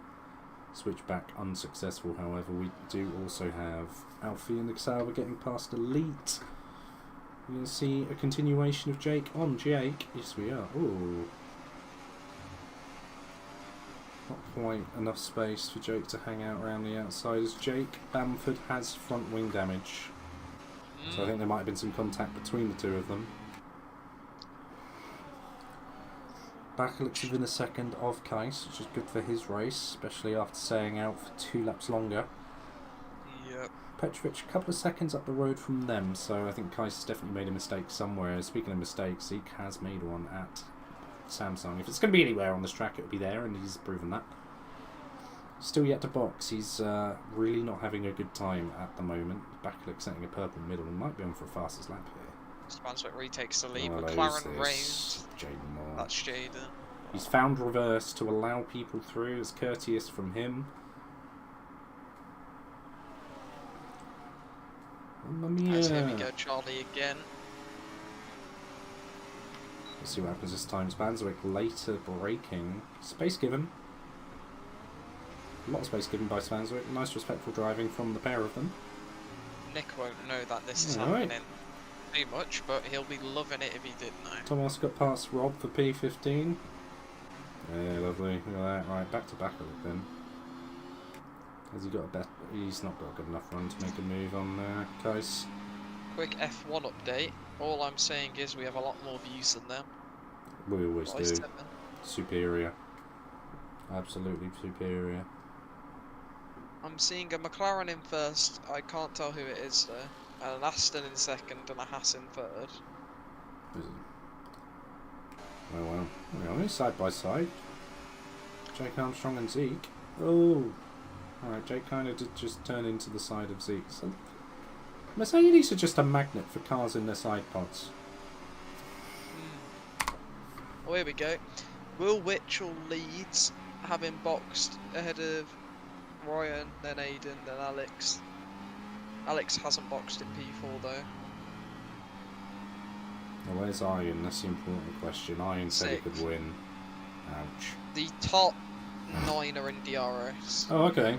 Switch back unsuccessful, however. We do also have Alfie and Exalva getting past Elite. We're going to see a continuation of Jake on Jake. Yes, we are. Ooh. Not quite enough space for Jake to hang out around the outside, as Jake Bamford has front wing damage. So I think there might have been some contact between the two of them. Bakalik's within a second of Kais, which is good for his race, especially after staying out for 2 laps longer. Yep. Petrovic a couple of seconds up the road from them, so I think Kais has definitely made a mistake somewhere. Speaking of mistakes, Zeke has made one at Samsung. If it's going to be anywhere on this track, it'll be there, and he's proven that. Still yet to box. He's really not having a good time at the moment. Bakalik setting a purple middle and might be on for a fastest lap here. Spanswick retakes the lead. Oh, McLaren round. Jaden Moore. That's Jaden. He's found reverse to allow people through. It's courteous from him. Mamma mia. Here we go, Charlie again. Let's see what happens this time. Spanswick later braking. Space given. A lot of space given by Spanswick. Nice respectful driving from the pair of them. Nick won't know that this is happening too much, but he'll be loving it if he did know. Thomas got past Rob for P15. Yeah, lovely. Look at that. Right, back to Bakalik then. Has he got a bet? He's not got a good enough run to make a move on Kais. Quick F1 update. All I'm saying is we have a lot more views than them. We always do. Superior. Absolutely superior. I'm seeing a McLaren in first. I can't tell who it is though. And an Aston in second and a Haas in third. Oh well. Anyway, side by side. Jake Armstrong and Zeke. Oh! Alright, Jake kind of did just turn into the side of Zeke. So Mercedes are just a magnet for cars in their side pods. Oh, here we go. Will Witchell leads, having boxed ahead of Ryan, then Aiden, then Alex. Alex hasn't boxed in P4 though. Well, where's Iron? That's the important question. Iron said he could win. Ouch. The top 9 are in DRS. Oh, okay.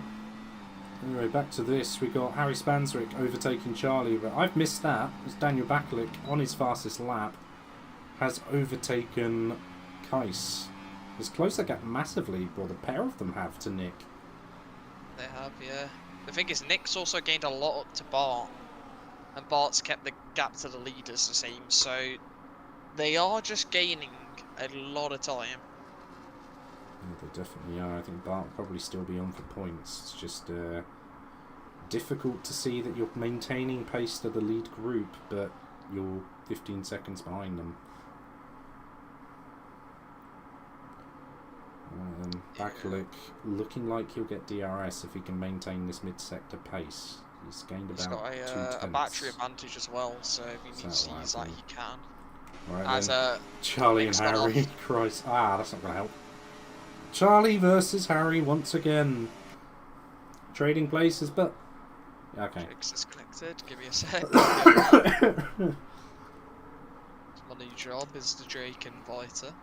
Anyway, back to this. We got Harry Spanswick overtaking Charlie, but I've missed that. It's Daniel Bakalik on his fastest lap has overtaken Kais. It's closed that gap massively, well, the pair of them have, to Nick. They have, yeah. The thing is, Nick's also gained a lot up to Bart, and Bart's kept the gap to the leaders the same, so they are just gaining a lot of time. Yeah, they definitely are. I think Bart will probably still be on for points. It's just difficult to see that you're maintaining pace to the lead group, but you're 15 seconds behind them. Bakalik looking like he'll get DRS if he can maintain this mid-sector pace. He's gained He's about got 2 a tenths. battery advantage as well, so if he needs to use that, he can. Right then, Charlie and Harry. Christ. That's not going to help. Charlie versus Harry once again. Trading places, but... Okay. Jake's disconnected. Give me a sec. My new job is the Jake inviter.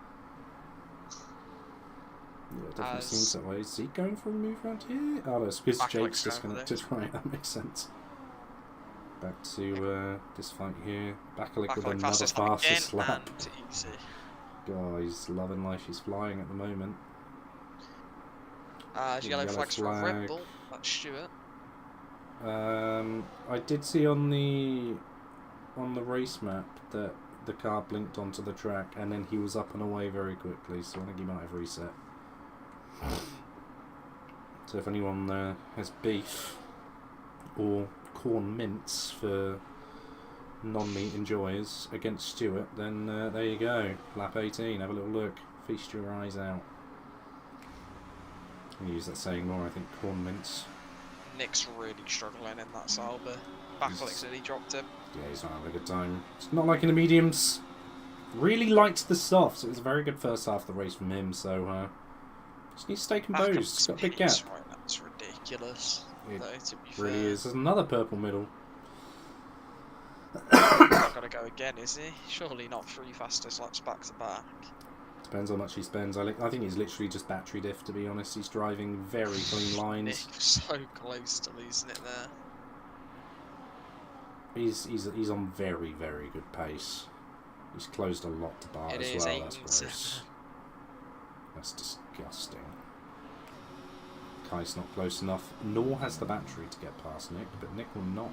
Yeah, it definitely seems that way. Is he going for a move around here? Oh, no, it's because Jake's disconnected. Right, that makes sense. Back to this fight here. Bakalik with another fastest lap. Easy. God, he's loving life. He's flying at the moment. Yellow flags for Red Bull. That's Stuart. I did see on the race map that the car blinked onto the track and then he was up and away very quickly, so I think he might have reset. So if anyone has beef or corn mince for non-meat enjoyers against Stuart, then there you go. Lap 18, have a little look. Feast your eyes out. I'm going to use that saying more, I think, corn mince. Nick's really struggling in that Sauber. Bakalik said he dropped him. Yeah, he's not having a good time. It's not like in the mediums. Really liked the softs. It was a very good first half of the race from him, so just needs to stay composed. He's got a big gap. Right, that's ridiculous. It though, to be really fair. is. There's another purple middle. Got to go again, is he? Surely not 3 fastest laps back to back. Depends how much he spends. I think he's literally just battery diff, to be honest. He's driving very clean lines. Nick, so close to losing it there. He's on very, very good pace. He's closed a lot to bar as well. That's gross. That's disgusting. Kai's not close enough, nor has the battery to get past Nick, but Nick will not.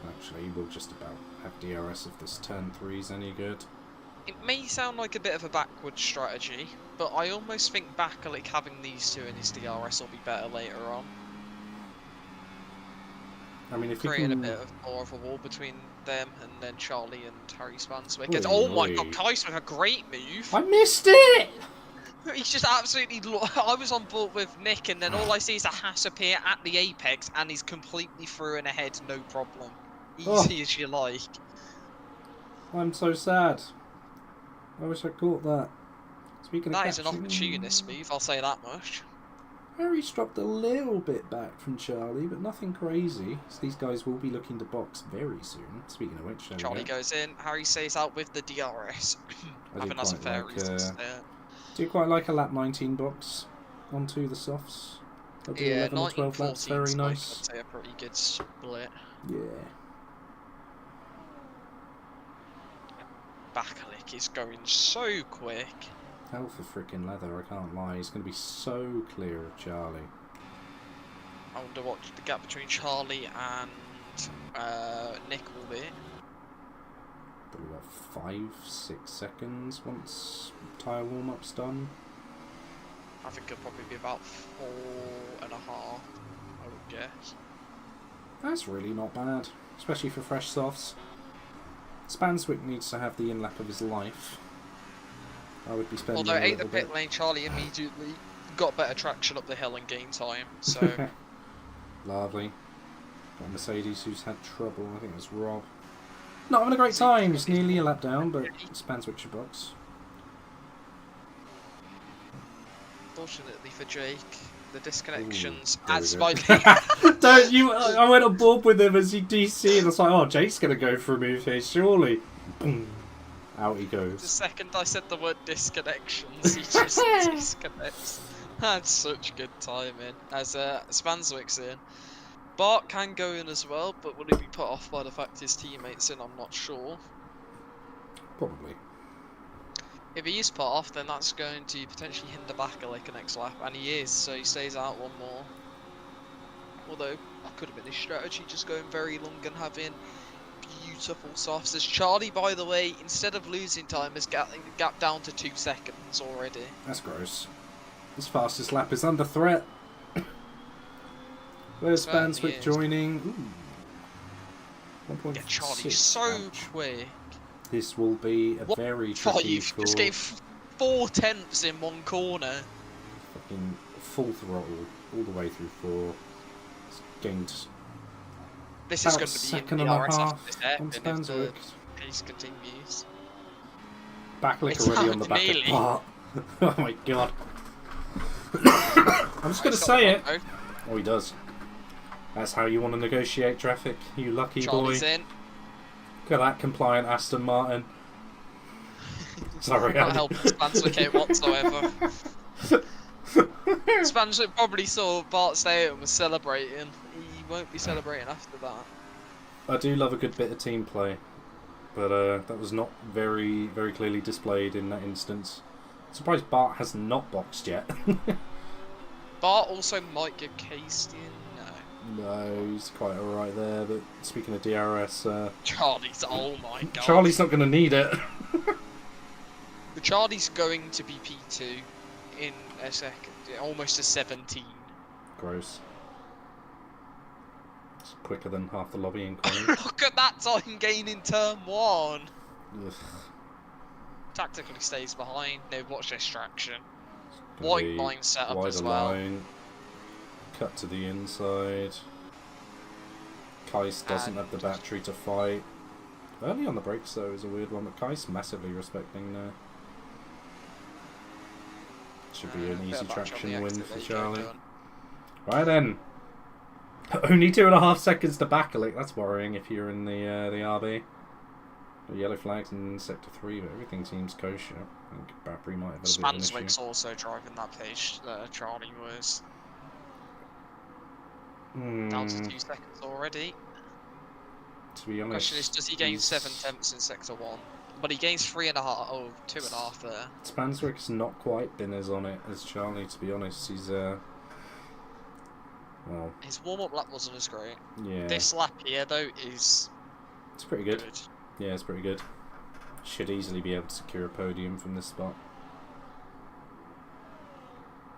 Actually, we'll just about have DRS if this turn 3 is any good. It may sound like a bit of a backward strategy, but I almost think Bakalik having these two in his DRS will be better later on. I mean, if creating you can... a bit of more of a wall between them and then Charlie and Harry Spanswick. Oh my god, Kai's with a great move! I missed it! He's just absolutely... I was on board with Nick and then all I see is a Haas appear at the apex and he's completely through and ahead, no problem. Easy as you like. I'm so sad. I wish I caught that. Speaking of that is an opportunist move, I'll say that much. Harry's dropped a little bit back from Charlie, but nothing crazy. So these guys will be looking to box very soon. Speaking of which, Charlie goes in, Harry stays out with the DRS. I think that's a fair reason to stay. Do you quite like a lap 19 box onto the softs? Yeah, 11 or 12 laps, very nice. I'd say a pretty good split. Yeah. Bakalik is going so quick. Hell for freaking leather, I can't lie. He's going to be so clear of Charlie. I wonder what the gap between Charlie and Nick will be. Probably about 5-6 seconds once tyre warm-up's done. I think it'll probably be about 4.5, I would guess. That's really not bad, especially for fresh softs. Spanswick needs to have the in-lap of his life. I would be spending although a ate the little pit bit. lane, Charlie immediately got better traction up the hill and gained time, so... Lovely. Got a Mercedes who's had trouble, I think it was Rob. Not having a great time, it's nearly a lap down, but Spanswick should box. Fortunately for Jake, the disconnections Ooh, as my Don't you? I went on board with him as he DC, and I was like, "Oh, Jake's gonna go for a move here, surely." Boom. Out he goes. The second I said the word disconnections, he just disconnects. Had such good timing. As Spanswick's in, Bart can go in as well, but will he be put off by the fact his teammate's in? I'm not sure. Probably. If he is put off, then that's going to potentially hinder Bakalik the next lap, and he is, so he stays out one more. Although, that could have been his strategy, just going very long and having beautiful softs. As Charlie, by the way, instead of losing time, has got the gap down to 2 seconds already. That's gross. His fastest lap is under threat. Where's Spanswick joining? Ooh. 1.6. Yeah, Charlie's so quick. This will be a very tricky score. Just gave 4 tenths in one corner. in full throttle all the way through 4. It's gained This is about going a to be second in and the a DRS half after this on hairpin if the Spanswick. pace continues. Backlick It's already hard on the back nearly. of part. Oh my god. I'm just going to He's got the say it. front Oh, he does. That's how you want to negotiate traffic, you lucky Charlie's boy. in. Look at that compliant Aston Martin. Sorry, Not helping Spanswick out whatsoever. Spanswick probably saw Bart stay out and was celebrating. He won't be celebrating after that. I do love a good bit of team play, but that was not very, very clearly displayed in that instance. Surprised Bart has not boxed yet. Bart also might get cased in. No. No, he's quite alright there, but speaking of DRS, Charlie's, oh my god. Charlie's not going to need it. Charlie's going to be P2 in a second, almost a 17. Gross. It's quicker than half the lobby in Queen. Look at that time gain in turn 1. Ugh. Tactically stays behind, no watch distraction. Gonna White be line setup wider as well. line. Cut to the inside. Kais doesn't have the battery to fight. Early on the brakes though is a weird one, but Kais massively respecting there. Should be an easy traction win for Charlie. Right then. Only 2.5 seconds to backlick. That's worrying if you're in the RB. The yellow flags in sector 3, but everything seems kosher. I think Bapri might have a bit of an Spanswick's issue. also driving that page that Charlie was. Hmm. Down to 2 seconds already. To be honest, Question is, does he gain 7 tenths in sector 1? But he gains 3.5, oh, 2.5 there. Spanswick's not quite been as on it as Charlie, to be honest. He's, well... His warm-up lap wasn't as great. Yeah. This lap here, though, is It's pretty good. good. Yeah, it's pretty good. Should easily be able to secure a podium from this spot.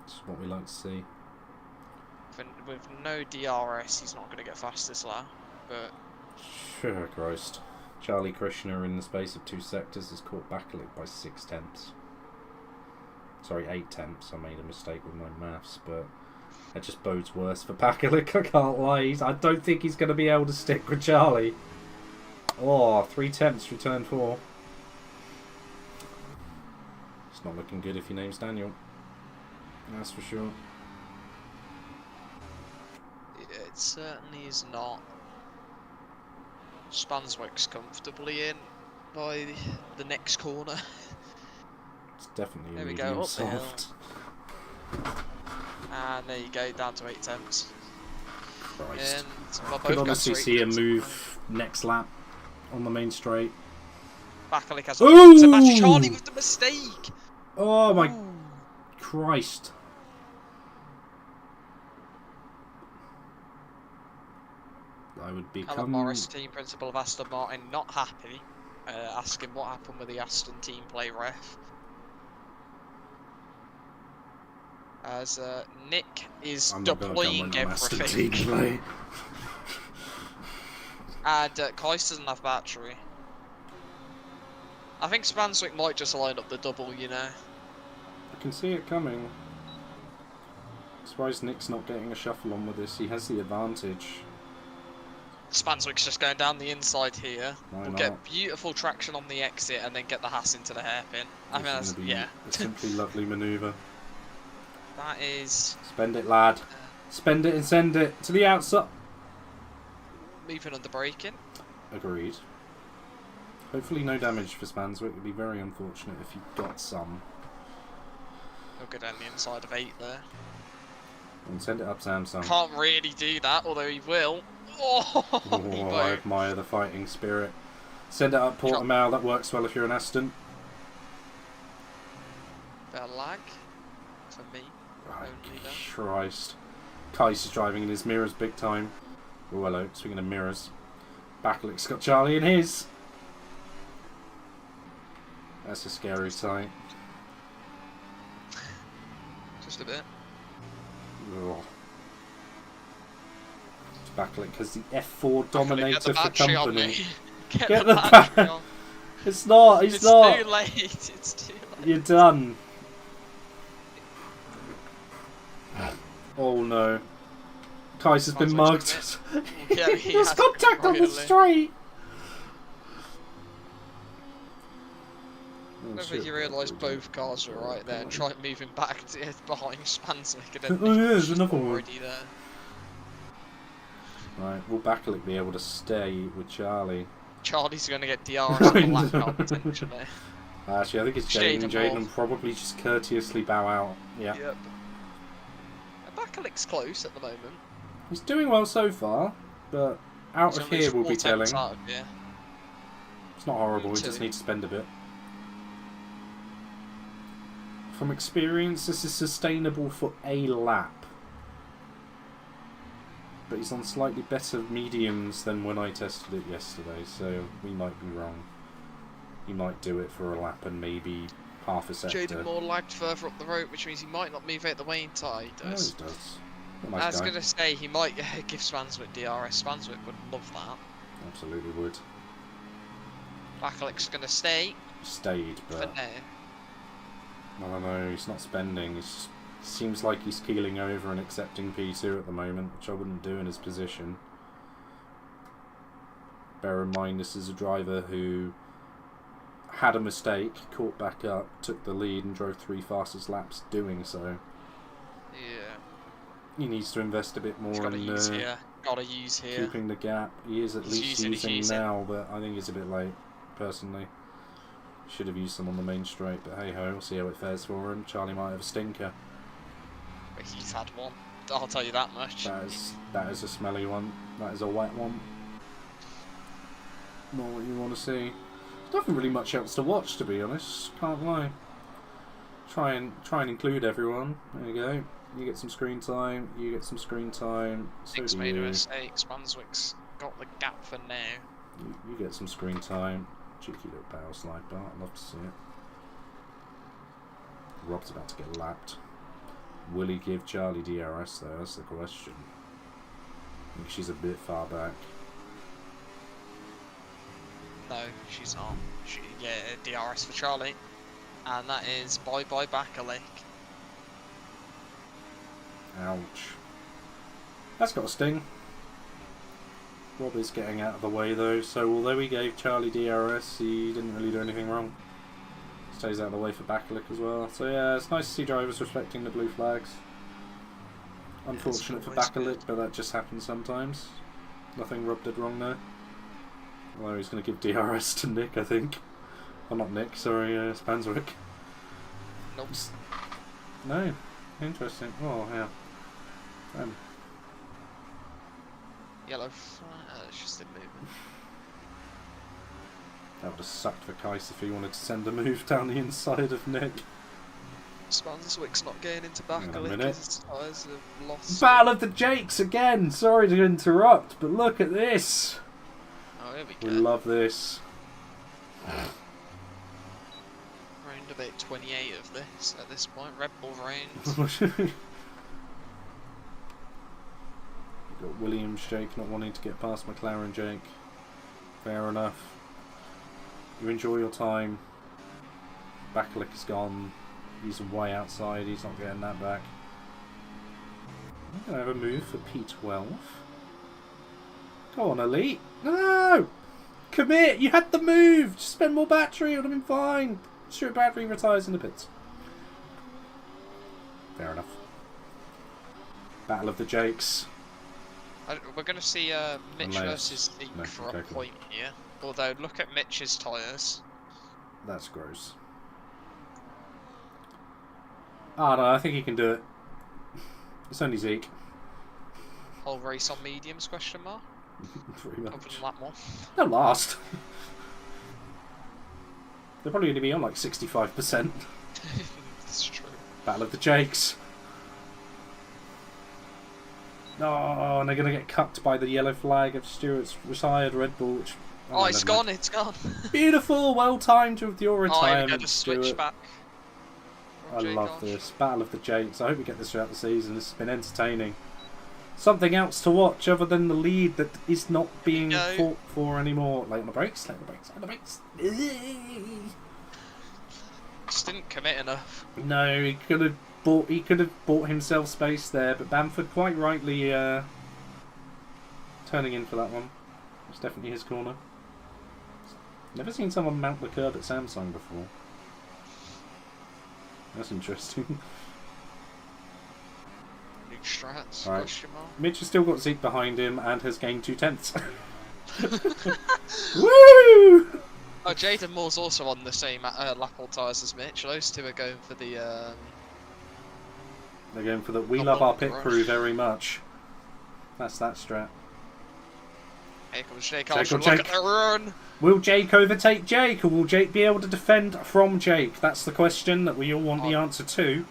It's what we like to see. With no DRS, he's not going to get fast this lap, but... Sure, Christ. Charlie Krishna in the space of 2 sectors has caught Backlick by 6 tenths. Sorry, 8 tenths. I made a mistake with my maths, but that just bodes worse for Backlick, I can't lie. I don't think he's going to be able to stick with Charlie. Oh, 3 tenths through turn 4. It's not looking good if your name's Daniel. That's for sure. It certainly is not. Spanswick's comfortably in by the next corner. It's definitely There a we go, medium up the hill. soft. And there you go, down to 8 tenths. Christ. And well, Could both honestly guys see a rate- move next lap on the main straight. Backlick has Ooh! to match Charlie with the mistake. Oh my Ooh. Christ. I would Alan become... Morris, team principal of Aston Martin, not happy. Asking what happened with the Aston team play ref. As Nick is I'm not gonna deploying comment on Aston team everything. play. And Kais doesn't have battery. I think Spanswick might just line up the double, you know. I can see it coming. Surprised Nick's not getting a shuffle on with this. He has the advantage. Spanswick's just going down the inside here. Why We'll not? get beautiful traction on the exit and then get the Haas into the hairpin. I think This that's, is gonna be yeah. a simply lovely manoeuvre. That is Spend it, lad. Spend it and send it to the outside. moving under braking. Agreed. Hopefully no damage for Spanswick. It would be very unfortunate if he got some. He'll go down the inside of 8 there. And send it up Samsung. Can't really do that, although he will. Oh, he Oh, I won't. admire the fighting spirit. Send it up Portimao. That works well if you're an Aston. Bit of lag for me. Right, Only there. Christ. Kais is driving in his mirrors big time. Oh, hello. Speaking of mirrors. Backlick's got Charlie in his. That's a scary sight. Just a bit. Oh. Backlick has the F4 Dominator Get the for battery on company. me. Get Get the the battery on. It's not. It's not. Too late. It's too late. You're done. Oh no. Kais has been mugged. Yeah, he There's has contact on the royally. straight. I don't think you realise both cars are right there and try moving back to behind Spanswick and then Oh, yeah, there's Mitch is another one. already there. Right, will Bakalik be able to stay with Charlie? Charlie's going to get DRS on the lap car potentially. Actually, I think it's Jaden. Jaden will probably just courteously bow out. Yeah. Yep. Bakalik's close at the moment. He's doing well so far, but out of here will be telling. Yeah. It's not horrible, we just need to spend a bit. From experience, this is sustainable for a lap. But he's on slightly better mediums than when I tested it yesterday, so we might be wrong. He might do it for a lap and maybe half a sector. Jaden Moore lagged further up the road, which means he might not move out the way in time. He does. No, he does. I was going to say he might give Spanswick DRS. Spanswick would love that. Absolutely would. Bakalik's going to stay. Stayed, but for now. I don't know, he's not spending. It seems like he's keeling over and accepting P2 at the moment, which I wouldn't do in his position. Bear in mind, this is a driver who had a mistake, caught back up, took the lead and drove 3 fastest laps doing so. Yeah. He needs to invest a bit more in keeping the gap. He is at least using now, but I think he's a bit late, personally. Should have used them on the main straight, but hey ho, we'll see how it fares for him. Charlie might have a stinker. But he's had one, I'll tell you that much. That is a smelly one. That is a wet one. Not what you want to see. There's nothing really much else to watch, to be honest. Can't lie. Try and include everyone. There you go. You get some screen time. You get some screen time. So Nick's do made a you. mistake. Spanswick's got the gap for now. You get some screen time. Cheeky little power slide bar. I'd love to see it. Rob's about to get lapped. Will he give Charlie DRS though? That's the question. I think she's a bit far back. No, she's not. DRS for Charlie. And that is bye-bye Bakalik. Ouch. That's got a sting. Rob is getting out of the way though, so although he gave Charlie DRS, he didn't really do anything wrong. Stays out of the way for Bakalik as well. So yeah, it's nice to see drivers respecting the blue flags. Unfortunate for Bakalik, but that just happens sometimes. Nothing Rob did wrong there. Although he's going to give DRS to Nick, I think. Oh, not Nick, sorry, Spanswick. Nope. No. Interesting. Oh, yeah. Yellow flag, it's just a movement. That would have sucked for Kais if he wanted to send a move down the inside of Nick. Spanswick's not getting into Bakalik because his tyres have lost. Battle of the Jakes again! Sorry to interrupt, but look at this! Oh, here we go. We love this. Round about 28 of this at this point. Red Bull round. You've got Williams Jake not wanting to get past McLaren Jake. Fair enough. You enjoy your time. Bakalik is gone. He's way outside. He's not getting that back. I'm going to have a move for P12. Go on, Elite. No! Commit! You had the move! Just spend more battery. It would have been fine. Straight battery retires in the pits. Fair enough. Battle of the Jakes. We're going to see Mitch versus Zeke for a point here. Although, look at Mitch's tyres. That's gross. Ah, no, I think he can do it. It's only Zeke. Whole race on mediums, question mark? Pretty much. Other than that more. They'll last. They're probably going to be on like 65%. That's true. Battle of the Jakes. Oh, and they're going to get cut by the yellow flag of Stewart's retired Red Bull. Which, oh, it's gone, it's gone. Beautiful, well timed with your retirement, I'm going to switch back. I love this. Battle of the Jakes. I hope we get this throughout the season. This has been entertaining. Something else to watch other than the lead that is not being fought for anymore. Late on the brakes, late on the brakes, late on the brakes. Just didn't commit enough. No, he could have bought himself space there, but Bamford quite rightly turning in for that one. It's definitely his corner. Never seen someone mount the curb at Samsung before. That's interesting. New strats, Right. question mark. Mitch has still got Zeke behind him and has gained 2/10. Woo! Oh, Jaden Moore's also on the same Lapple tyres as Mitch. Those two are going for the. They're going for the we the love our long pit rush. crew very much. That's that strat. Here comes Jake. Jake Armstrong. or Look Jake? at the run. Will Jake overtake Jake, or will Jake be able to defend from Jake? That's the question that we all want the answer to.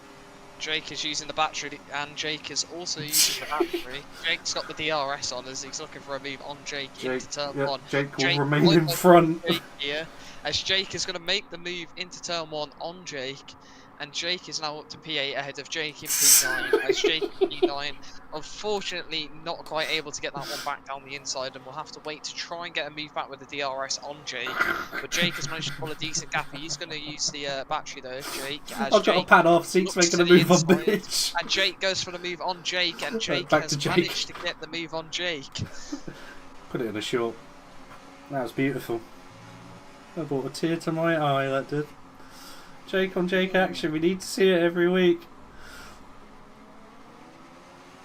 Jake is using the battery, and Jake is also using the battery. Jake's got the DRS on as he's looking for a move on Jake into turn one. Jake will Jake remain might in go front. for Jake here, as Jake is going to make the move into turn one on Jake, and Jake is now up to P8 ahead of Jake in P9. As Jake in P9, unfortunately, not quite able to get that one back down the inside, and we'll have to wait to try and get a move back with the DRS on Jake. But Jake has managed to pull a decent gap. He's going to use the battery though, Jake. As I've got Jake a pad off. Zeke's looks making a to the move on inside, Mitch. and Jake goes for the move on Jake, and Jake Back has to Jake. managed to get the move on Jake. Put it in a short. That was beautiful. That brought a tear to my eye, that did. Jake on Jake action. We need to see it every week.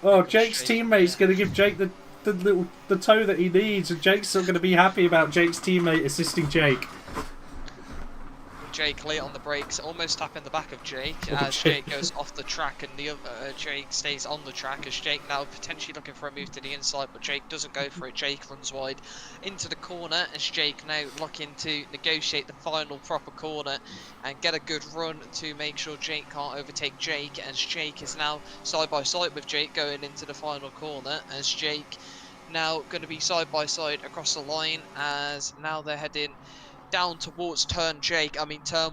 Oh, Jake's teammate's going to give Jake the toe that he needs, and Jake's still going to be happy about Jake's teammate assisting Jake. Jake late on the brakes, almost tapping the back of Jake Oh, as Jake. Jake goes off the track, and the other Jake stays on the track as Jake now potentially looking for a move to the inside, but Jake doesn't go for it. Jake runs wide into the corner as Jake now looking to negotiate the final proper corner and get a good run to make sure Jake can't overtake Jake, as Jake is now side by side with Jake going into the final corner, as Jake now going to be side by side across the line, as now they're heading down towards turn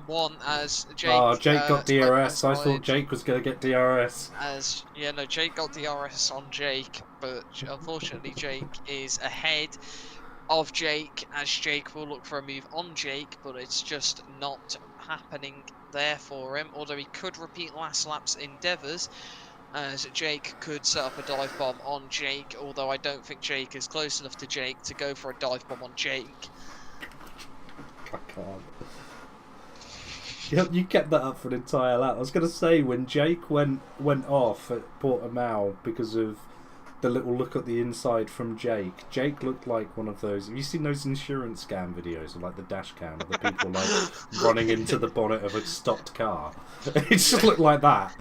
one, as Jake. Oh, Jake got side by DRS. I thought side, Jake was going to get DRS. as yeah, no, Jake got DRS on Jake, but unfortunately Jake is ahead of Jake, as Jake will look for a move on Jake, but it's just not happening there for him. Although he could repeat last lap's endeavours, as Jake could set up a dive bomb on Jake. Although I don't think Jake is close enough to Jake to go for a dive bomb on Jake. I can't. Yep, you kept that up for an entire lap. I was going to say, when Jake went off at Portimao because of the little look at the inside from Jake, Jake looked like one of those. Have you seen those insurance scam videos of like the dash cam of the people like running into the bonnet of a stopped car? It just looked like that.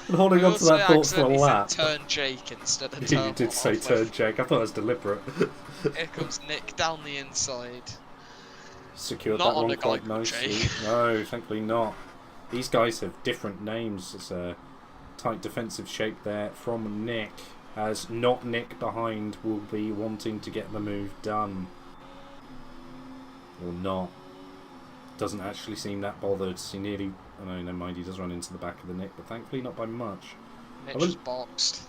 And holding on to that thought for a lap. Turn Jake instead of You turn did one say off. turn Jake. I thought it was deliberate. Here comes Nick down the inside. Secured Not that on one a guy quite called nicely. Jake. No, thankfully not. These guys have different names. It's a tight defensive shape there from Nick, as not Nick behind will be wanting to get the move done. Or not. Doesn't actually seem that bothered. He nearly... Oh no, never mind, he does run into the back of the Nick, but thankfully not by much. Mitch is boxed.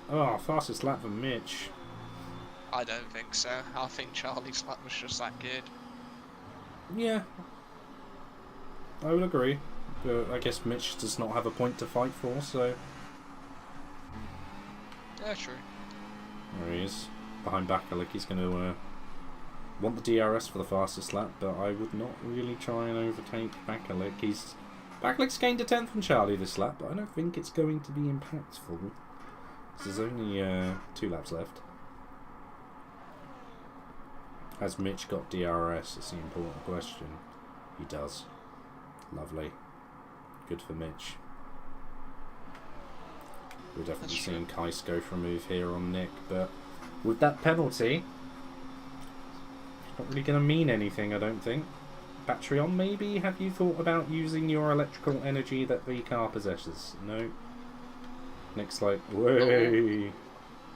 Oh, fastest lap for Mitch. I don't think so. I think Charlie's lap was just that good. Yeah, I would agree. But I guess Mitch does not have a point to fight for, so... Yeah, true. There he is. Behind Bakalik, he's going to want the DRS for the fastest lap, but I would not really try and overtake Bakalik. Bakalik's gained a 10th from Charlie this lap, but I don't think it's going to be impactful. There's only 2 laps left. Has Mitch got DRS? It's the important question. He does. Lovely. Good for Mitch. We're definitely seeing Kais go for a move here on Nick, but with that penalty, it's not really going to mean anything, I don't think. Battery on, maybe? Have you thought about using your electrical energy that the car possesses? No. Nick's like, whey!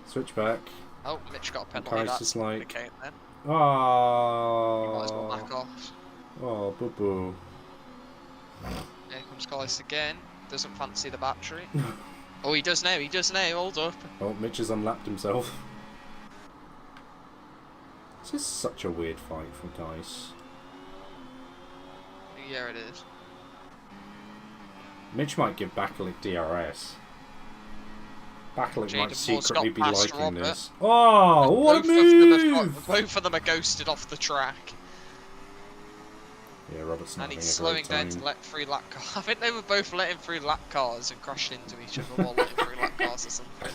Switch back. Oh, Mitch got a penalty. Kais That's just like, okay then. oh, Might as well back off. oh, boo boo. Here comes Kais again. Doesn't fancy the battery. Oh, he does now. He does now. Hold up. Oh, Mitch has unlapped himself. This is such a weird fight from Kais. Yeah, it is. Mitch might give Bakalik DRS. Bakalik might Jaden secretly got be past liking Robert. this. Oh, what a move! Both of them are ghosted off the track. Yeah, Robert's not And having he's a great slowing down time. to let through lap cars. I think they were both letting through lap cars and crashed into each other while letting through lap cars or something.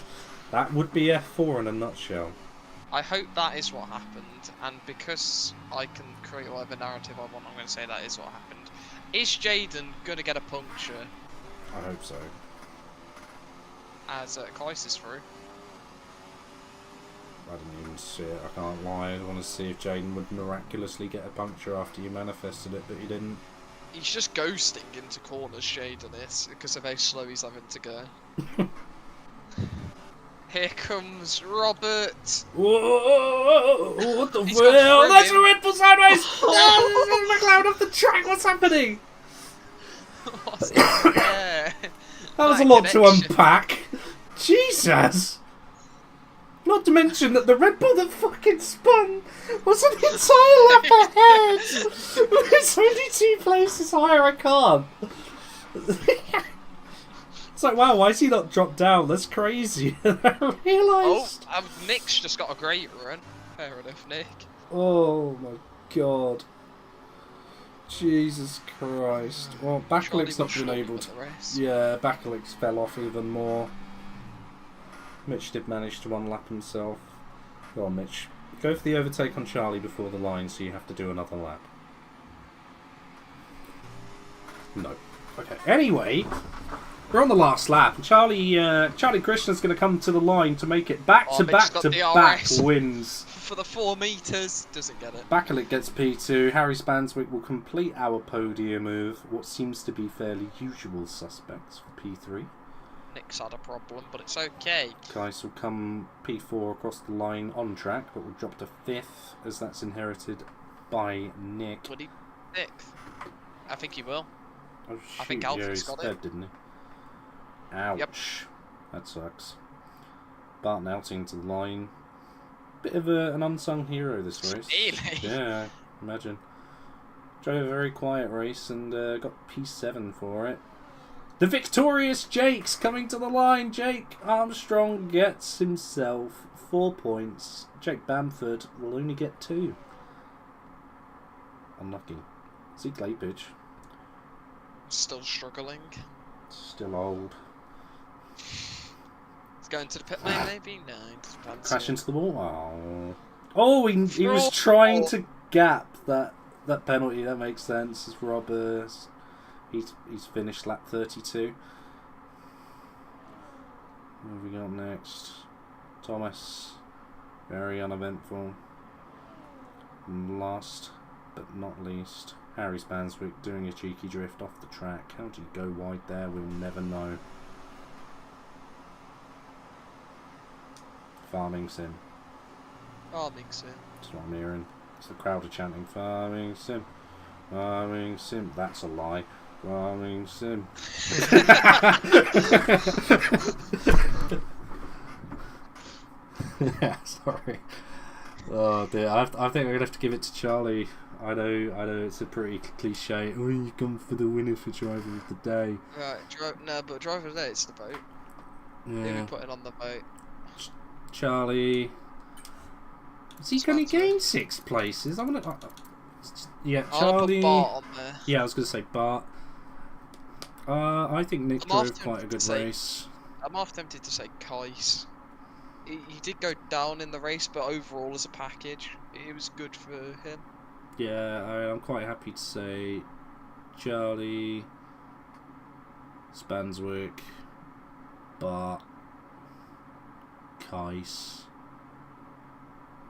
That would be F4 in a nutshell. I hope that is what happened, and because I can create whatever narrative I want, I'm going to say that is what happened. Is Jaden going to get a puncture I hope so. as Kais is through? I didn't even see it, I can't lie. I want to see if Jaden would miraculously get a puncture after you manifested it, but he didn't. He's just ghosting into corners, Jaden is, because of how slow he's having to go. Here comes Robert. Whoa! What the He's got hell? through That's him. a Red Bull sideways! Oh, McLaren off the track, what's happening? What's there? That was a That lot to connection. unpack. Jesus! Not to mention that the Red Bull that fucking spun was an entire lap ahead! It's only 2 places higher, I can't. It's like, wow, why is he not dropped down? That's crazy. I realised. Oh, Nick's just got a great run. Fair enough, Nick. Oh my god. Jesus Christ. Well, Bakalik's not been able to... Yeah, Bakalik's fell off even more. Mitch did manage to one-lap himself. Go on, Mitch. Go for the overtake on Charlie before the line, so you have to do another lap. No. Okay, anyway... We're on the last lap, and Charlie Krishna's going to come to the line to make it back-to-back-to-back wins. For the 4 meters, doesn't get it. Bakalik gets P2. Harry Spanswick will complete our podium of what seems to be fairly usual suspects for P3. Nick's had a problem, but it's okay. Kais will come P4 across the line on track, but will drop to 5th as that's inherited by Nick. Would he 6th? I think he will. Oh, shoot. I think Yeah, Alfred's he's got dead, it. didn't he? Ouch. Yep. That sucks. Barton outing to the line. Bit of an unsung hero this race. Really? Yeah, imagine. Drove a very quiet race and got P7 for it. The victorious Jake's coming to the line. Jake Armstrong gets himself 4 points. Jake Bamford will only get 2. Unlucky. Zeke Lapidge. Still struggling. Still old. He's going to the pit lane, maybe? No. Crash into the wall. Oh, he was trying to gap that penalty. That makes sense. It's Roberts. He's finished lap 32. What have we got next? Thomas. Very uneventful. And last but not least, Harry Spanswick doing a cheeky drift off the track. How did he go wide there? We'll never know. Farming sim. Farming sim. That's what I'm hearing. It's the crowd are chanting farming sim. Farming sim. That's a lie. Farming sim. Yeah, sorry. Oh dear, I think I'm gonna have to give it to Charlie. I know it's a pretty cliche. Oh, you come for the winner for driver of the day. Right, no, but driver of the day, it's the boat. Yeah. Maybe put it on the boat. Charlie. Is he going to gain 6 places? I'm gonna. Yeah, Charlie. I'll put Bart on there. Yeah, I was going to say Bart. I think Nick drove quite a good race. I'm half tempted to say Kais. He did go down in the race, but overall as a package, it was good for him. Yeah, I'm quite happy to say Charlie, Spanswick, Bart, Kais,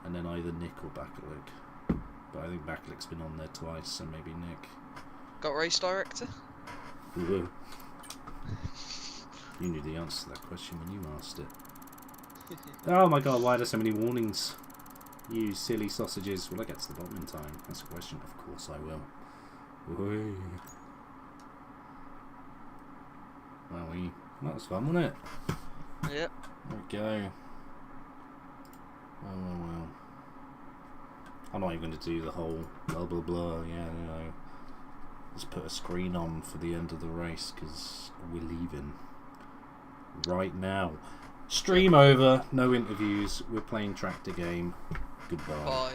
and then either Nick or Bakalik. But I think Bakalik's been on there twice, so maybe Nick. Got race director? Ooh. You knew the answer to that question when you asked it. Oh my god, why are there so many warnings? You silly sausages. Will I get to the bottom in time? That's a question. Of course I will. Whee. Well, that was fun, wasn't it? Yep. There we go. Oh well. I'm not even going to do the whole blah blah blah. Yeah, you know. Let's put a screen on for the end of the race because we're leaving right now. Stream over, no interviews. We're playing tractor game. Goodbye. Bye.